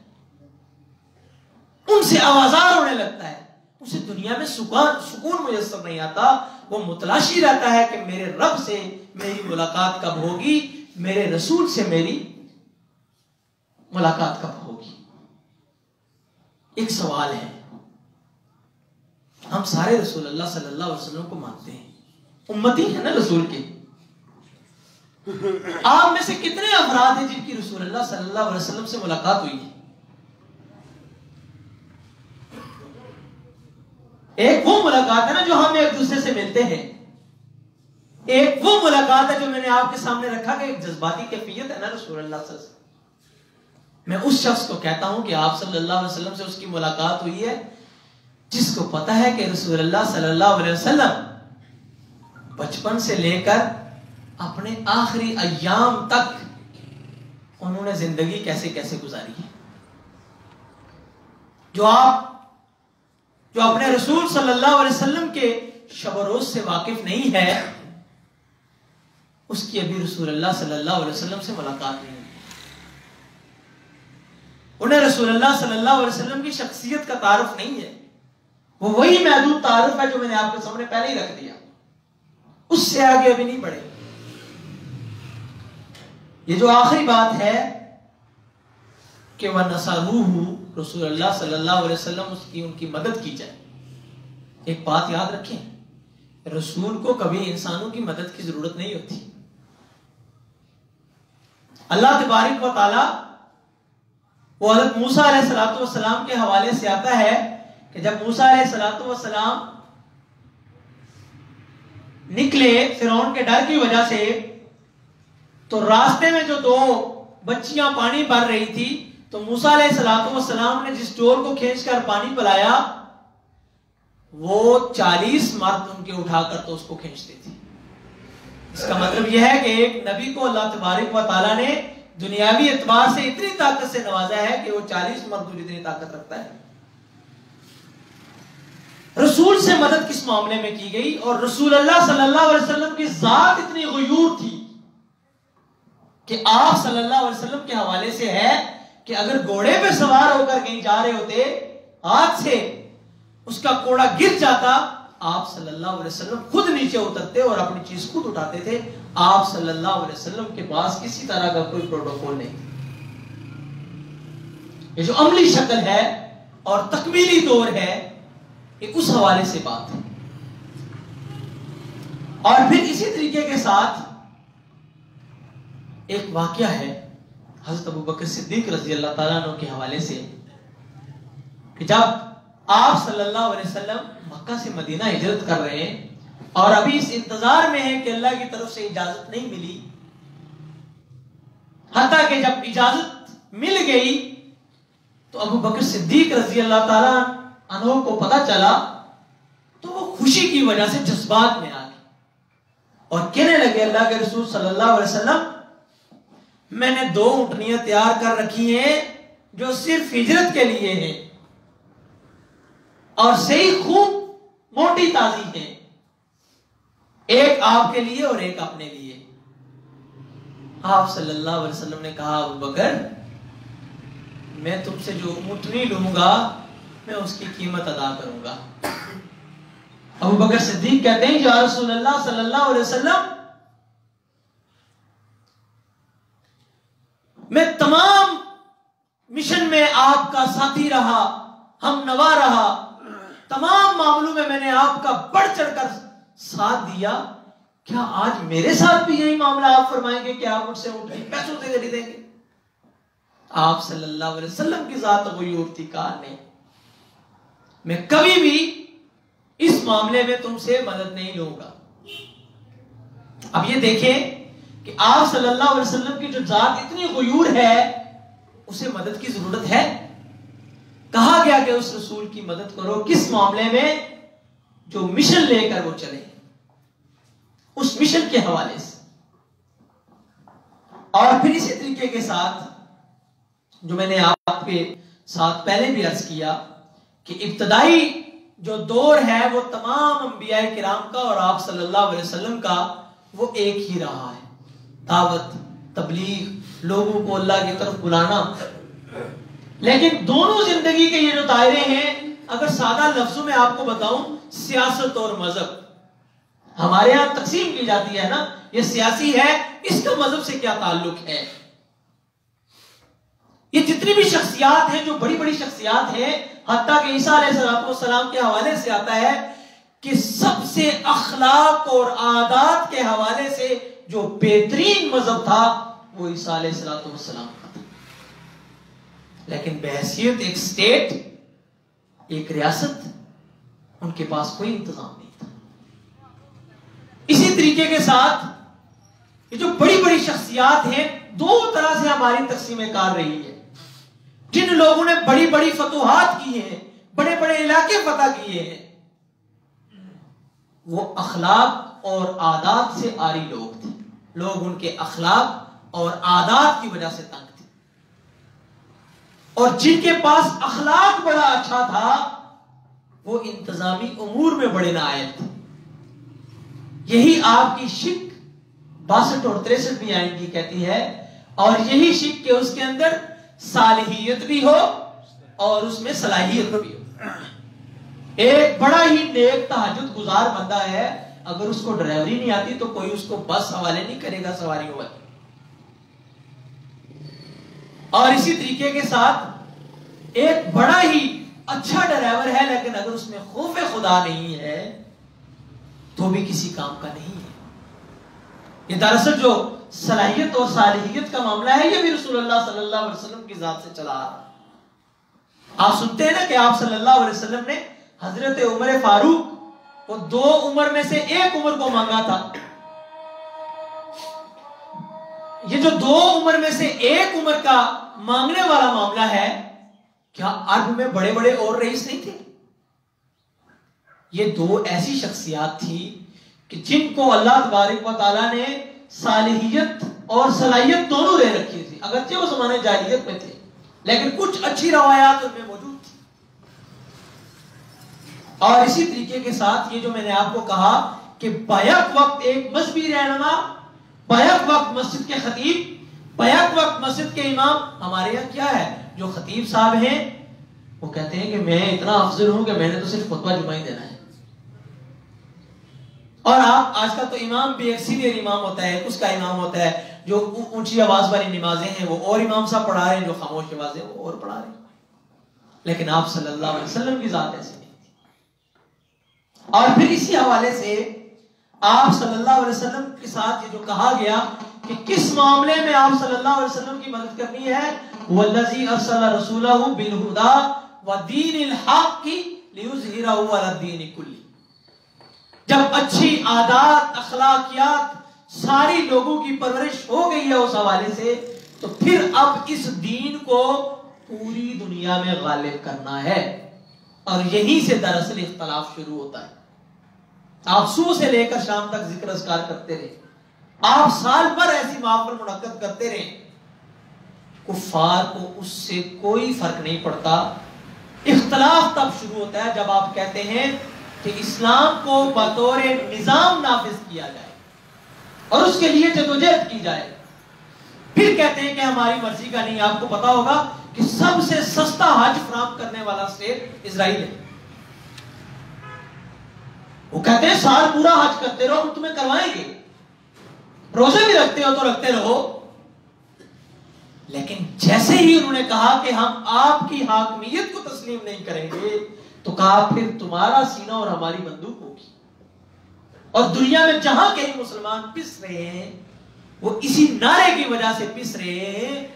ان سے آوازار ہونے لگتا ہے، اسے دنیا میں سکون میسر نہیں آتا، وہ متلاشی رہتا ہے کہ میرے رب سے میری ملاقات کب ہوگی، میرے رسول سے میری ملاقات کب ہوگی۔ ایک سوال ہے، ہم سارے رسول اللہ صلی اللہ علیہ وسلم کو مانتے ہیں، امتی ہیں نا رسول کے، آپ میں سے کتنے افراد ہیں جن کی رسول اللہ صلی اللہ علیہ وسلم سے ملاقات ہوئی ہے؟ ایک وہ ملاقات ہے نا جو ہم ایک دوسرے سے ملتے ہیں، ایک وہ ملاقات ہے جو میں نے آپ کے سامنے رکھا کہ ایک جذباتی کیفیت ہے نا رسول اللہ صلی اللہ علیہ وسلم۔ میں اس شخص کو کہتا ہوں کہ آپ صلی اللہ علیہ وسلم سے اس کی ملاقات ہوئی ہے جس کو پتا ہے کہ رسول اللہ صلی اللہ علیہ وسلم بچپن سے لے کر اپنے آخری ایام تک انہوں نے زندگی کیسے کیسے گزاری ہے۔ جو اپنے رسول صلی اللہ علیہ وسلم کے شب و روز سے واقف نہیں ہے، اس کی ابھی رسول اللہ صلی اللہ علیہ وسلم سے ملاقات نہیں ہے۔ انہیں رسول اللہ صلی اللہ علیہ وسلم کی شخصیت کا تعارف نہیں ہے، وہ وہی محدود تعارف ہے جو میں نے آپ کے سامنے پہلے ہی رکھ دیا، اس سے آگے ابھی نہیں بڑھے۔ یہ جو آخری بات ہے کہ وَنَصَرُوهُ رسول اللہ صلی اللہ علیہ وسلم ان کی مدد کی جائے. ایک بات یاد رکھیں، رسول کو کبھی انسانوں کی مدد کی ضرورت نہیں ہوتی. اللہ تبارک و تعالی وہ حضرت موسیٰ علیہ السلام کے حوالے سے آتا ہے کہ جب موسیٰ علیہ السلام نکلے فرعون کے ڈر کی وجہ سے، تو راستے میں جو دو بچیاں پانی بھر رہی تھی، تو موسیٰ علیہ السلام نے جس ڈور کو کھینچ کر پانی پلایا، وہ 40 مرد ان کے اٹھا کر تو اس کو کھینچتے تھے. اس کا مطلب یہ ہے کہ ایک نبی کو اللہ تبارک و تعالیٰ نے دنیاوی اعتبار سے اتنی طاقت سے نوازا ہے کہ وہ 40 مردوں جتنی طاقت رکھتا ہے. رسول سے مدد کس معاملے میں کی گئی؟ اور رسول اللہ صلی اللہ علیہ وسلم کی ذات اتنی غیور تھی کہ آپ صلی اللہ علیہ وسلم کے حوالے سے ہے کہ اگر گھوڑے پہ سوار ہو کر کہیں جا رہے ہوتے، ہاتھ سے اس کا کوڑا گر جاتا، آپ صلی اللہ علیہ وسلم خود نیچے اترتے اور اپنی چیز خود اٹھاتے تھے. آپ صلی اللہ علیہ وسلم کے پاس کسی طرح کا کوئی پروٹوکول نہیں. یہ جو عملی شکل ہے اور تکمیلی دور ہے، یہ اس حوالے سے بات ہے. اور پھر اسی طریقے کے ساتھ ایک واقعہ ہے حضرت ابو بکر صدیق رضی اللہ تعالیٰ عنہ کے حوالے سے کہ جب آپ صلی اللہ علیہ وسلم مکہ سے مدینہ ہجرت کر رہے ہیں اور ابھی اس انتظار میں ہے کہ اللہ کی طرف سے اجازت نہیں ملی، حتیٰ کہ جب اجازت مل گئی تو ابو بکر صدیق رضی اللہ تعالیٰ عنہ کو پتہ چلا تو وہ خوشی کی وجہ سے جذبات میں آ گئے اور کہنے لگے اللہ کے رسول صلی اللہ علیہ وسلم، میں نے 2 اونٹنیاں تیار کر رکھی ہیں جو صرف ہجرت کے لیے ہیں اور صحیح خوب موٹی تازی ہیں، ایک آپ کے لیے اور ایک اپنے لیے. آپ صلی اللہ علیہ وسلم نے کہا ابو بکر، میں تم سے جو اونٹنی لوں گا میں اس کی قیمت ادا کروں گا. ابو بکر صدیق کہتے ہیں یا رسول اللہ صلی اللہ علیہ وسلم، میں تمام مشن میں آپ کا ساتھی رہا، ہم نوا رہا، تمام معاملوں میں نے آپ کا بڑھ چڑھ کر ساتھ دیا، کیا آج میرے ساتھ بھی یہی معاملہ آپ فرمائیں گے کہ آپ مجھ سے اونٹنی پیسوں سے خریدیں گے؟ آپ صلی اللہ علیہ وسلم کی ذات غیور تھی، کہا نہیں، میں کبھی بھی اس معاملے میں تم سے مدد نہیں لوں گا. اب یہ دیکھیں کہ آپ صلی اللہ علیہ وسلم کی جو ذات اتنی غیور ہے، اسے مدد کی ضرورت ہے. کہا گیا کہ اس رسول کی مدد کرو کس معاملے میں؟ جو مشن لے کر وہ چلے، اس مشن کے حوالے سے. اور پھر اسی طریقے کے ساتھ جو میں نے آپ کے ساتھ پہلے بھی عرض کیا کہ ابتدائی جو دور ہے وہ تمام انبیاء کرام کا اور آپ صلی اللہ علیہ وسلم کا وہ ایک ہی رہا ہے، دعوت، تبلیغ، لوگوں کو اللہ کی طرف بلانا. لیکن دونوں زندگی کے یہ جو دائرے ہیں، اگر سادہ لفظوں میں آپ کو بتاؤں، سیاست اور مذہب. ہمارے ہاں تقسیم کی جاتی ہے نا، یہ سیاسی ہے، اس کا مذہب سے کیا تعلق ہے؟ یہ جتنی بھی شخصیات ہیں، جو بڑی بڑی شخصیات ہیں، حتیٰ کہ عیسیٰ علیہ السلام کے حوالے سے آتا ہے کہ سب سے اخلاق اور عادات کے حوالے سے جو بہترین مذہب تھا وہ عیسیٰ علیہ السلام کا تھا. لیکن بحیثیت ایک سٹیٹ، ایک ریاست، ان کے پاس کوئی انتظام نہیں تھا. اسی طریقے کے ساتھ یہ جو بڑی بڑی شخصیات ہیں، 2 طرح سے ہماری تقسیم کار رہی ہے. جن لوگوں نے بڑی بڑی فتوحات کی ہیں، بڑے بڑے علاقے فتح کیے ہیں، وہ اخلاق اور عادات سے عاری لوگ تھے. لوگ ان کے اخلاق اور عادات کی وجہ سے تنگ تھے. اور جن کے پاس اخلاق بڑا اچھا تھا وہ انتظامی امور میں بڑے نائل تھے. یہی آپ کی شک 62 اور 63 بھی آئیں گی کہتی ہے، اور یہی شک کہ اس کے اندر صالحیت بھی ہو اور اس میں صلاحیت بھی ہو. ایک بڑا ہی نیک تہجد گزار بندہ ہے، اگر اس کو ڈرائیوری نہیں آتی تو کوئی اس کو بس حوالے نہیں کرے گا سواریوں والے. اور اسی طریقے کے ساتھ ایک بڑا ہی اچھا ڈرائیور ہے لیکن اگر اس میں خوف خدا نہیں ہے تو بھی کسی کام کا نہیں ہے۔ یہ دراصل جو صلاحیت اور صالحیت کا معاملہ ہے یہ بھی رسول اللہ صلی اللہ علیہ وسلم کی ذات سے چلا آ رہا ہے۔ آپ سنتے ہیں نا کہ آپ صلی اللہ علیہ وسلم نے حضرت عمر فاروق کو 2 عمر میں سے 1 عمر کو مانگا تھا۔ یہ جو 2 عمر میں سے 1 عمر کا مانگنے والا معاملہ ہے، کیا عرب میں بڑے بڑے اور رئیس نہیں تھے؟ یہ 2 ایسی شخصیات تھی کہ جن کو اللہ تبارک و تعالیٰ نے صالحیت اور صلاحیت دونوں دے رکھی تھی، اگرچہ وہ زمانے جاہلیت میں تھے لیکن کچھ اچھی روایات ان میں موجود تھی۔ اور اسی طریقے کے ساتھ یہ جو میں نے آپ کو کہا کہ بیک وقت ایک مذہبی رہنما، بیک وقت مسجد کے خطیب، بیک وقت مسجد کے امام، ہمارے یہاں کیا ہے، جو خطیب صاحب ہیں وہ کہتے ہیں کہ میں اتنا افضل ہوں کہ میں نے تو صرف خطبہ جمعہ ہی دینا ہے، اور آپ آج کل تو امام بھی ایک سینئر امام ہوتا ہے، اس کا امام ہوتا ہے جو اونچی آواز والی نمازیں ہیں وہ اور امام صاحب پڑھا رہے ہیں، جو خاموش آوازیں وہ اور پڑھا رہے ہیں، لیکن آپ صلی اللہ علیہ وسلم کی ذات ایسی نہیں تھی۔ اور پھر اسی حوالے سے آپ صلی اللہ علیہ وسلم کے ساتھ یہ جو کہا گیا کہ کس معاملے میں آپ صلی اللہ علیہ وسلم کی مدد کرنی ہے، وَالَّذِي أَرْسَلَ رَسُولَهُ بِالْهُدَى وَدِينِ الْحَقِّ لِيُظْهِرَهُ عَلَى الدِّينِ كُلِّهِ۔ جب اچھی عادات، اخلاقیات ساری لوگوں کی پرورش ہو گئی ہے اس حوالے سے، تو پھر اب اس دین کو پوری دنیا میں غالب کرنا ہے، اور یہیں سے دراصل اختلاف شروع ہوتا ہے۔ آپ صبح سے لے کر شام تک ذکر اذکار کرتے رہے، آپ سال بھر ایسی محفل منعقد کرتے رہے، کفار کو اس سے کوئی فرق نہیں پڑتا۔ اختلاف تب شروع ہوتا ہے جب آپ کہتے ہیں کہ اسلام کو بطور نظام نافذ کیا جائے اور اس کے لیے جدوجہد کی جائے، پھر کہتے ہیں کہ ہماری مرضی کا نہیں۔ آپ کو پتا ہوگا کہ سب سے سستا حج فراہم کرنے والا اسٹیٹ اسرائیل ہے، وہ کہتے ہیں سال پورا حج کرتے رہو، ہم تمہیں کروائیں گے، روزے بھی رکھتے ہو تو رکھتے رہو، لیکن جیسے ہی انہوں نے کہا کہ ہم آپ کی حاکمیت کو تسلیم نہیں کریں گے تو کہا پھر تمہارا سینہ اور ہماری بندوق ہوگی۔ اور دنیا میں جہاں کہیں مسلمان پس رہے ہیں وہ اسی نعرے کی وجہ سے پس رہے ہیں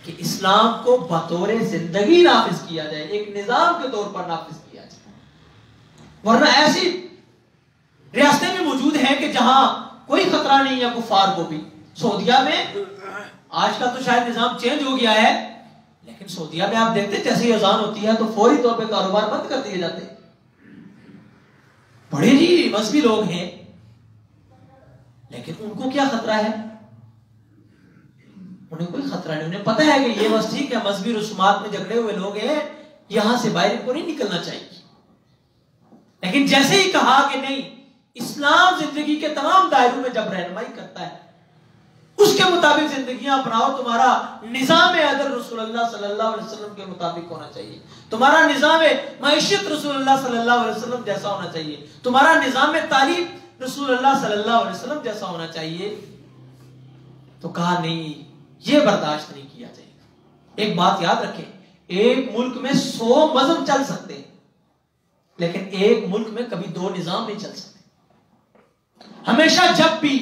کہ اسلام کو بطور زندگی نافذ کیا جائے، ایک نظام کے طور پر نافذ کیا جائے۔ ورنہ ایسی ریاستیں بھی موجود ہیں کہ جہاں کوئی خطرہ نہیں ہے کفار کو بھی۔ سعودیہ میں آج کا تو شاید نظام چینج ہو گیا ہے، لیکن سعودیہ میں آپ دیکھتے جیسے ہی اذان ہوتی ہے تو فوری طور پہ کاروبار بند کر دیے جاتے ہیں۔ بڑے جی مذہبی لوگ ہیں لیکن ان کو کیا خطرہ ہے؟ انہیں کوئی خطرہ نہیں، انہیں پتہ ہے کہ یہ بس ٹھیک ہے، مذہبی رسومات میں جھگڑے ہوئے لوگ ہیں، یہاں سے باہر کو نہیں نکلنا چاہیے۔ لیکن جیسے ہی کہا کہ نہیں، اسلام زندگی کے تمام دائروں میں جب رہنمائی کرتا ہے اس کے مطابق زندگیاں اپناؤ، تمہارا نظام عدل رسول اللہ صلی اللہ علیہ وسلم کے مطابق ہونا چاہیے، تمہارا نظام معیشت رسول اللہ صلی اللہ علیہ وسلم جیسا ہونا چاہیے، تمہارا نظام تعلیم رسول اللہ صلی اللہ علیہ وسلم جیسا ہونا چاہیے، تو کہا نہیں، یہ برداشت نہیں کیا جائے گا۔ ایک بات یاد رکھیں، ایک ملک میں 100 مذہب چل سکتے ہیں لیکن ایک ملک میں کبھی 2 نظام نہیں چل سکتے۔ ہمیشہ جب بھی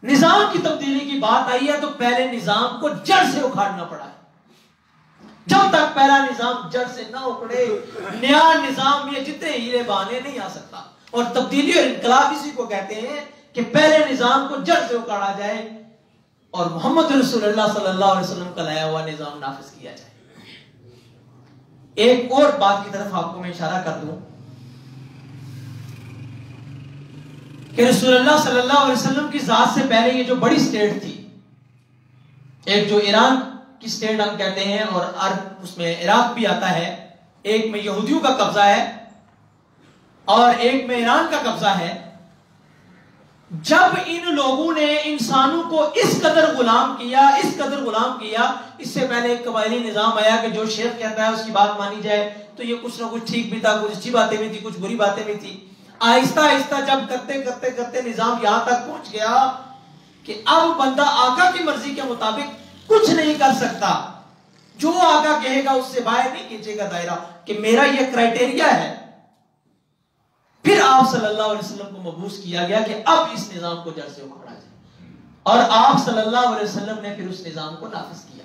نظام کی تبدیلی کی بات آئی ہے تو پہلے نظام کو جڑ سے اکھاڑنا پڑا ہے۔ جب تک پہلا نظام جڑ سے نہ اکھڑے نیا نظام یہ جتنے ہیلے بہانے نہیں آ سکتا۔ اور تبدیلی اور انقلاب اسی کو کہتے ہیں کہ پہلے نظام کو جڑ سے اکھاڑا جائے اور محمد رسول اللہ صلی اللہ علیہ وسلم کا لایا ہوا نظام نافذ کیا جائے۔ ایک اور بات کی طرف آپ کو میں اشارہ کر دوں کہ رسول اللہ صلی اللہ علیہ وسلم کی ذات سے پہلے یہ جو بڑی سٹیٹ تھی، ایک جو ایران کی سٹیٹ ہم کہتے ہیں اور عرب اس میں عراق بھی آتا ہے، ایک میں یہودیوں کا قبضہ ہے اور ایک میں ایران کا قبضہ ہے۔ جب ان لوگوں نے انسانوں کو اس قدر غلام کیا، اس قدر غلام کیا، اس سے پہلے ایک قبائلی نظام آیا کہ جو شیخ کہتا ہے اس کی بات مانی جائے، تو یہ کچھ نہ کچھ ٹھیک بھی تھا، کچھ اچھی باتیں بھی تھی، کچھ بری باتیں بھی تھی۔ آہستہ آہستہ جب کرتے نظام یہاں تک پہنچ گیا کہ اب بندہ آقا کی مرضی کے مطابق کچھ نہیں کر سکتا، جو آقا کہے گا اس سے باہر نہیں کھینچے گا دائرہ کہ میرا یہ کرائٹیریا ہے. پھر آپ صلی اللہ علیہ وسلم کو مبعوث کیا گیا کہ اب اس نظام کو جڑ سے اکھاڑا جائے، اور آپ صلی اللہ علیہ وسلم نے پھر اس نظام کو نافذ کیا.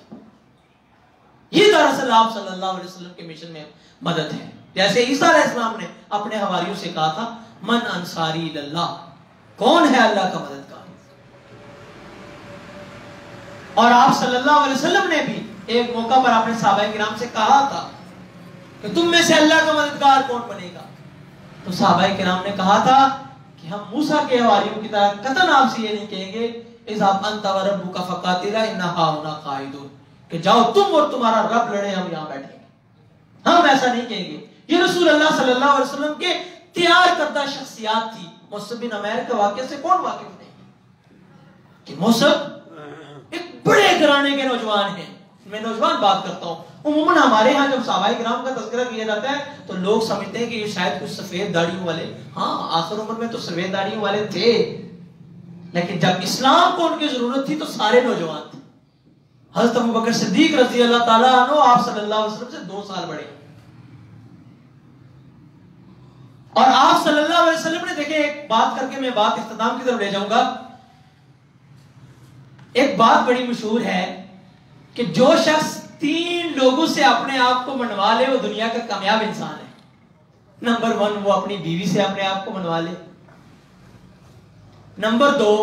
یہ دراصل آپ صلی اللہ علیہ وسلم کے مشن میں مدد ہے. جیسے عیسیٰ علیہ السلام نے اپنے حواریوں سے کہا تھا من انصاری اللہ، کون ہے اللہ کا مددگار. اور آپ صلی اللہ علیہ وسلم نے بھی ایک موقع پر اپنے صحابہ کرام سے کہا تھا کہ تم میں سے اللہ کا مددگار کون بنے گا. تو صحابہ کرام نے کہا تھا کہ ہم موسیٰ کے حواریوں کی طرح قطعاً آپ سے یہ نہیں کہیں گے اذا انت وربک فقاتلا انا ہاہنا قاعدون، کہ جاؤ تم اور تمہارا رب لڑے، ہم یہاں بیٹھیں گے. ہم ایسا نہیں کہیں گے. یہ رسول اللہ صلی اللہ علیہ وسلم کے تیار کردہ شخصیات تھی. مصعب بن عمیر کے واقعے سے کون واقف نہیں کہ مصعب ایک بڑے گھرانے کے نوجوان ہیں. میں نوجوان بات کرتا ہوں. عموماً ہمارے ہاں جب صحابہ کرام کا تذکرہ کیا جاتا ہے تو لوگ سمجھتے ہیں کہ یہ شاید کچھ سفید داڑھیوں والے، ہاں آخر عمر میں تو سفید داڑھیوں والے تھے، لیکن جب اسلام کو ان کی ضرورت تھی تو سارے نوجوان تھے. حضرت ابوبکر صدیق رضی اللہ تعالیٰ عنہ آپ صلی اللہ علیہ وسلم سے 2 سال بڑے، اور آپ صلی اللہ علیہ وسلم نے دیکھیں ایک بات کر کے میں بات اختتام کی طرف لے جاؤں گا. ایک بات بڑی مشہور ہے کہ جو شخص 3 لوگوں سے اپنے آپ کو منوا لے وہ دنیا کا کامیاب انسان ہے. نمبر 1 وہ اپنی بیوی سے اپنے آپ کو منوا لے. نمبر 2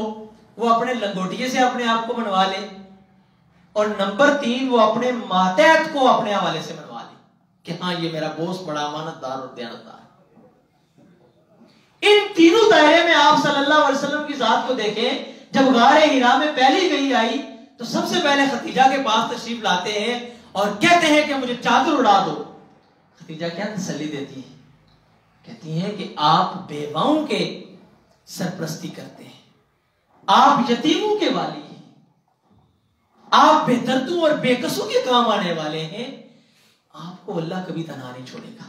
وہ اپنے لنگوٹیے سے اپنے آپ کو منوا لے. اور نمبر 3 وہ اپنے ماتحت کو اپنے حوالے سے منوا لے کہ ہاں یہ میرا بوس بڑا امانت دار اور دیانتدار. ان تینوں دائرے میں آپ صلی اللہ علیہ وسلم کی ذات کو دیکھیں. جب غار حرا میں پہلی وحی آئی تو سب سے پہلے خدیجہ کے پاس تشریف لاتے ہیں اور کہتے ہیں کہ مجھے چادر اڑا دو. خدیجہ کیا تسلی دیتی ہیں؟ کہتی ہیں کہ آپ بیواؤں کے سرپرستی کرتے ہیں، آپ یتیموں کے والی ہیں، آپ بے دردوں اور بے کسوں کے کام آنے والے ہیں، آپ کو اللہ کبھی تنہا نہیں چھوڑے گا.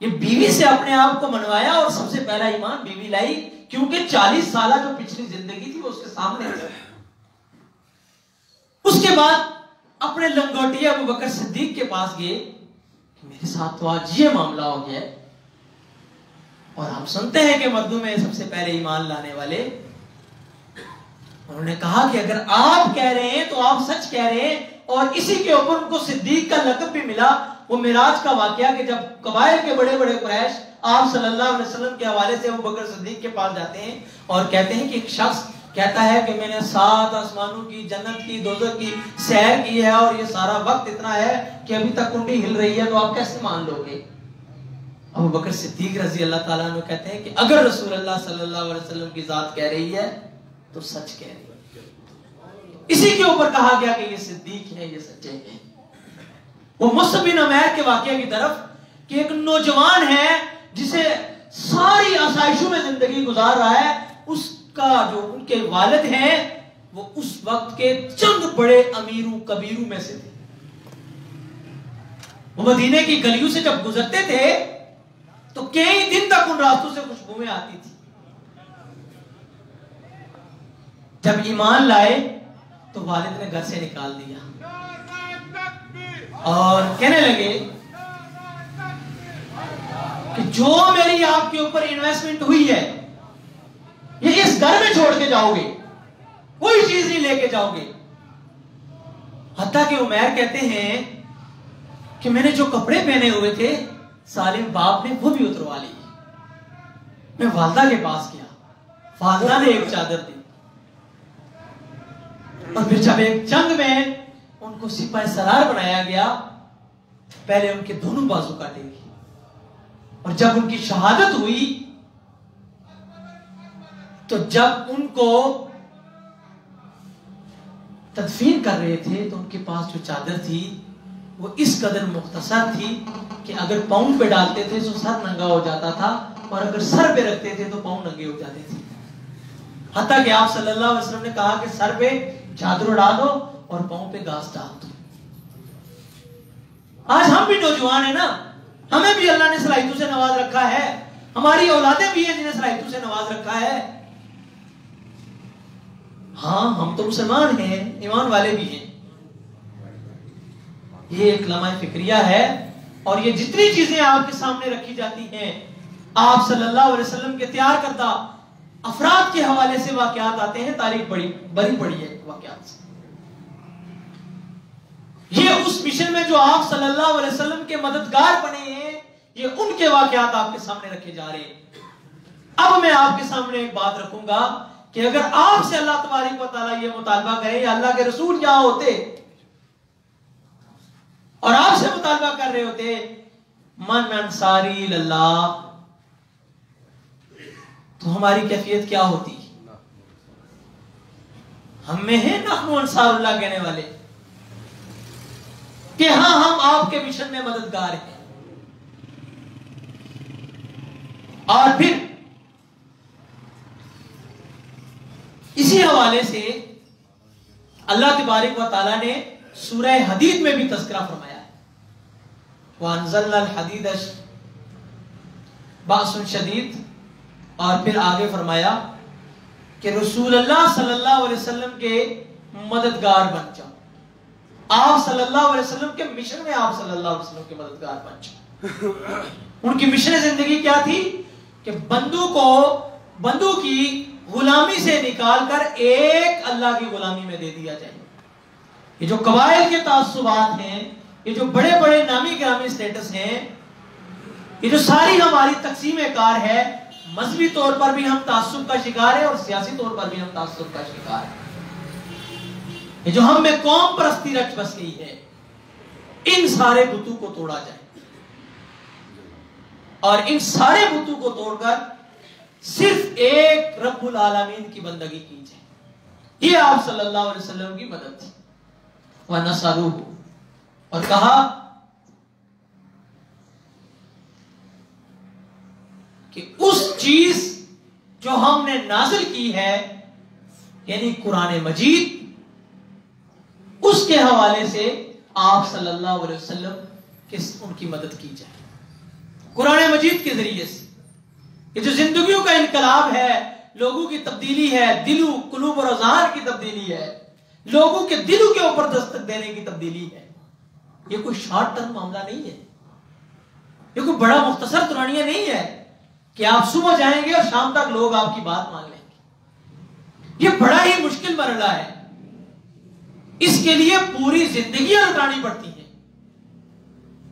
یہ بیوی سے اپنے آپ کو منوایا اور سب سے پہلا ایمان بیوی لائی، کیونکہ 40 سالہ جو پچھلی زندگی تھی وہ اس کے سامنے ہے. اس کے بعد اپنے لنگوٹیے ابوبکر صدیق کے پاس گئے کہ میرے ساتھ تو آج یہ معاملہ ہو گیا ہے. اور ہم سنتے ہیں کہ مردوں میں سب سے پہلے ایمان لانے والے، انہوں نے کہا کہ اگر آپ کہہ رہے ہیں تو آپ سچ کہہ رہے ہیں. اور اسی کے اوپر ان کو صدیق کا لقب بھی ملا. وہ معراج کا واقعہ کہ جب قبائل کے بڑے بڑے قریش آپ صلی اللہ علیہ وسلم کے حوالے سے ابوبکر صدیق کے پاس جاتے ہیں اور کہتے ہیں کہ ایک شخص کہتا ہے کہ میں نے 7 آسمانوں کی، جنت کی، دوزخ کی سیر کی ہے اور یہ سارا وقت اتنا ہے کہ ابھی تک کنڈی ہل رہی ہے، تو آپ کیسے مان لو گے؟ ابوبکر صدیق رضی اللہ تعالیٰ عنہ کہتے ہیں کہ اگر رسول اللہ صلی اللہ علیہ وسلم کی ذات کہہ رہی ہے تو سچ کہہ رہی ہے. اسی کے اوپر کہا گیا کہ یہ صدیق ہے، یہ سچے ہیں. وہ مصعب بن عمیر کے واقعے کی طرف کہ ایک نوجوان ہے جسے ساری آسائشوں میں زندگی گزار رہا ہے. اس کا جو ان کے والد ہیں وہ اس وقت کے چند بڑے امیروں کبیروں میں سے تھے. وہ مدینے کی گلیوں سے جب گزرتے تھے تو کئی دن تک ان راستوں سے خوشبوئیں آتی تھی. جب ایمان لائے تو والد نے گھر سے نکال دیا اور کہنے لگے کہ جو میری آپ کے اوپر انویسٹمنٹ ہوئی ہے یہ اس گھر میں چھوڑ کے جاؤ گے، کوئی چیز نہیں لے کے جاؤ گے. حتیٰ کہ عمیر کہتے ہیں کہ میں نے جو کپڑے پہنے ہوئے تھے سالم باپ نے وہ بھی اتروا لی. میں والدہ کے پاس گیا، والدہ نے ایک چادر دی اور پھر جب ایک جنگ میں ان کو سپاہ سالار بنایا گیا پہلے ان کے دونوں بازو کاٹے گئے اور جب ان کی شہادت ہوئی تو جب ان کو تدفین کر رہے تھے تو ان کے پاس جو چادر تھی وہ اس قدر مختصر تھی کہ اگر پاؤں پہ ڈالتے تھے تو سر ننگا ہو جاتا تھا اور اگر سر پہ رکھتے تھے تو پاؤں ننگے ہو جاتے تھے. حتیٰ کہ آپ صلی اللہ علیہ وسلم نے کہا کہ سر پہ چادر اڑا دو اور پاؤں پہ گھاس ڈال دو. آج ہم بھی نوجوان ہیں نا، ہمیں بھی اللہ نے صلاحیتوں سے نواز رکھا ہے، ہماری اولادیں بھی ہیں جنہیں صلاحیتوں سے نواز رکھا ہے. ہاں ہم تو مسلمان ہیں، ایمان والے بھی ہیں، یہ ایک لمحہ فکریہ ہے، اور یہ جتنی چیزیں آپ کے سامنے رکھی جاتی ہیں آپ صلی اللہ علیہ وسلم کے تیار کردہ افراد کے حوالے سے واقعات آتے ہیں، تاریخ بڑی ہے واقعات سے۔ یہ اس مشن میں جو آپ صلی اللہ علیہ وسلم کے مددگار بنے ہیں، یہ ان کے واقعات آپ کے سامنے رکھے جا رہے ہیں۔ اب میں آپ کے سامنے ایک بات رکھوں گا کہ اگر آپ سے اللہ تبارک و تعالیٰ یہ مطالبہ کرے یا اللہ کے رسول یہاں ہوتے اور آپ سے مطالبہ کر رہے ہوتے من انصاری اللہ، تو ہماری کیفیت کیا ہوتی؟ ہم میں ہیں نحن انصار اللہ کہنے والے کہ ہاں ہم آپ کے مشن میں مددگار ہیں۔ اور پھر اسی حوالے سے اللہ تبارک و تعالیٰ نے سورہ حدید میں بھی تذکرہ فرمایا ہے، وَأَنزَلْنَا الْحَدِيدَ بَأْسٌ شَدِيدٌ، اور پھر آگے فرمایا کہ رسول اللہ صلی اللہ علیہ وسلم کے مددگار بن جاؤ، آپ صلی اللہ علیہ وسلم کے مشن میں آپ صلی اللہ علیہ وسلم کے مددگار بن جاؤ۔ ان کی مشن زندگی کیا تھی کہ بندوں کی غلامی سے نکال کر ایک اللہ کی غلامی میں دے دیا جائے۔ یہ جو قبائل کے تعصبات ہیں، یہ جو بڑے بڑے نامی گرامی سٹیٹس ہیں، یہ جو ساری ہماری تقسیم کار ہے، مذہبی طور پر بھی ہم تعصب کا شکار ہیں اور سیاسی طور پر بھی ہم تعصب کا شکار ہیں۔ یہ جو ہم میں قوم پرستی رچ بس گئی ہے، ان سارے بتوں کو توڑا جائے اور ان سارے بتوں کو توڑ کر صرف ایک رب العالمین کی بندگی کی جائے۔ یہ آپ صلی اللہ علیہ وسلم کی مدد تھی۔ وَنَصَرُوهُ، اور کہا کہ اس چیز جو ہم نے نازل کی ہے، یعنی قرآن مجید، اس کے حوالے سے آپ صلی اللہ علیہ وسلم ان کی مدد کی جائے قرآن مجید کے ذریعے سے۔ یہ جو زندگیوں کا انقلاب ہے، لوگوں کی تبدیلی ہے، دلوں قلوب اور اذہان کی تبدیلی ہے، لوگوں کے دلوں کے اوپر دستک دینے کی تبدیلی ہے، یہ کوئی شارٹ ٹرم معاملہ نہیں ہے، یہ کوئی بڑا مختصر دورانیہ نہیں ہے کہ آپ صبح جائیں گے اور شام تک لوگ آپ کی بات مان لیں گے۔ یہ بڑا ہی مشکل مرحلہ ہے، اس کے لیے پوری زندگیاں لٹانی پڑتی ہیں،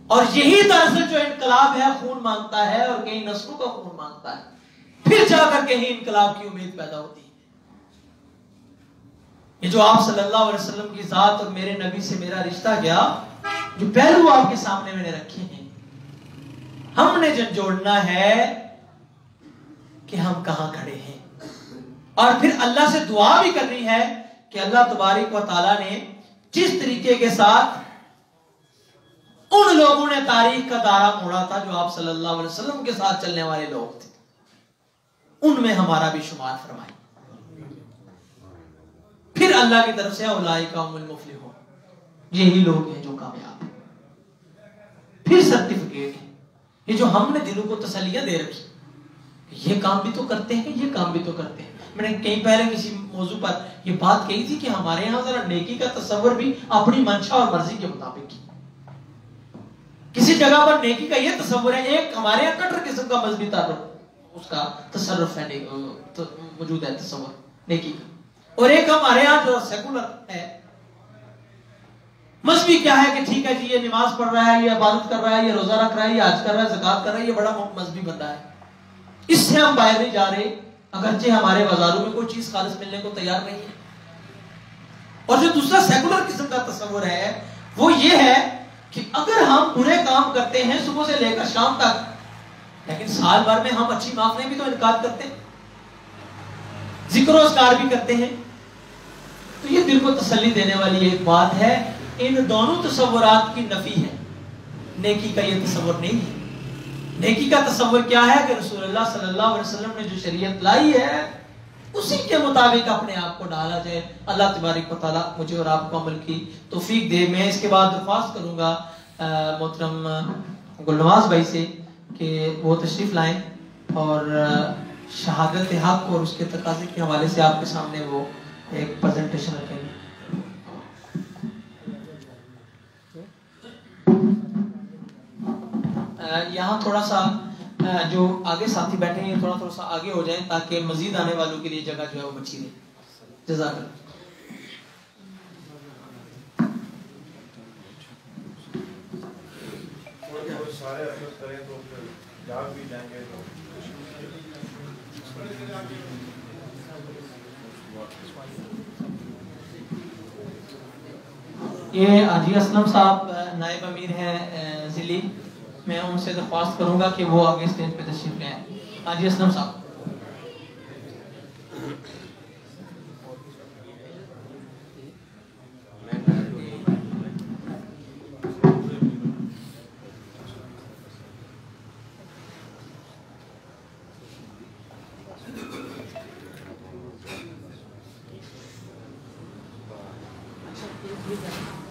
اور یہی دراصل جو انقلاب ہے خون مانگتا ہے، اور کئی نسلوں کا خون مانگتا ہے، پھر جا کر کہیں انقلاب کی امید پیدا ہوتی ہے۔ یہ جو آپ صلی اللہ علیہ وسلم کی ذات اور میرے نبی سے میرا رشتہ گیا، جو پہلو آپ کے سامنے میں نے رکھے ہیں، ہم نے جھنجھوڑنا ہے کہ ہم کہاں کھڑے ہیں، اور پھر اللہ سے دعا بھی کرنی ہے کہ اللہ تبارک و تعالیٰ نے جس طریقے کے ساتھ ان لوگوں نے تاریخ کا دائرہ موڑا تھا جو آپ صلی اللہ علیہ وسلم کے ساتھ چلنے والے لوگ تھے، ان میں ہمارا بھی شمار فرمائے۔ پھر اللہ کی طرف سے اولئک هم المفلحون، یہی لوگ ہیں جو کامیاب ہیں۔ پھر سرٹیفکیٹ ہے، یہ جو ہم نے دلوں کو تسلیاں دے رکھی، یہ کام بھی تو کرتے ہیں، یہ کام بھی تو کرتے ہیں۔ میں نے کہیں پہلے کسی موضوع پر یہ بات کہی تھی کہ ہمارے یہاں ذرا نیکی کا تصور بھی اپنی منشا اور مرضی کے مطابق کی۔ کسی جگہ پر نیکی کا یہ تصور ہے، ایک ہمارے یہاں کٹر قسم کا مذہبی تعلق اس کا تصرف ہے، موجود ہے تصور نیکی کا، اور ایک ہمارے یہاں جو سیکولر ہے، مذہبی کیا ہے کہ ٹھیک ہے جی یہ نماز پڑھ رہا ہے، یہ عبادت کر رہا ہے، یہ روزہ رکھ رہا ہے، یہ حج کر رہا ہے، زکات کر رہا ہے، یہ بڑا مذہبی بندہ ہے، اس سے ہم باہر نہیں جا رہے، اگرچہ ہمارے بازاروں میں کوئی چیز خالص ملنے کو تیار نہیں ہے۔ اور جو دوسرا سیکولر قسم کا تصور ہے وہ یہ ہے کہ اگر ہم برے کام کرتے ہیں صبح سے لے کر شام تک، لیکن سال بھر میں ہم اچھی معاف میں بھی تو انکار کرتے ہیں، ذکر و اذکار بھی کرتے ہیں، تو یہ دل کو تسلی دینے والی ایک بات ہے۔ ان دونوں تصورات کی نفی ہے، نیکی کا یہ تصور نہیں ہے۔ نیکی کا تصور کیا ہے کہ رسول اللہ صلی اللہ علیہ وسلم نے جو شریعت لائی ہے اسی کے مطابق اپنے آپ کو ڈالا جائے۔ اللہ تبارک و تعالیٰ مجھے اور آپ کو عمل کی توفیق دے۔ میں اس کے بعد درخواست کروں گا محترم گلنواز بھائی سے کہ وہ تشریف لائیں اور شہادت حق اور اس کے تقاضے کے حوالے سے آپ کے سامنے وہ ایک پریزنٹیشن رکھیں گے۔ یہاں تھوڑا سا جو آگے ساتھی بیٹھے ہیں تھوڑا تھوڑا سا آگے ہو جائیں تاکہ مزید آنے والوں کے لیے جگہ جو ہے وہ بچی رہے. جزاک اللہ. یہ حاجی اسلم صاحب نائب امیر ہیں ضلعی. میں ان سے درخواست کروں گا کہ وہ آگے اسٹیج پہ تشریف لے آئیں. حاجی اسلم صاحب. Thank you.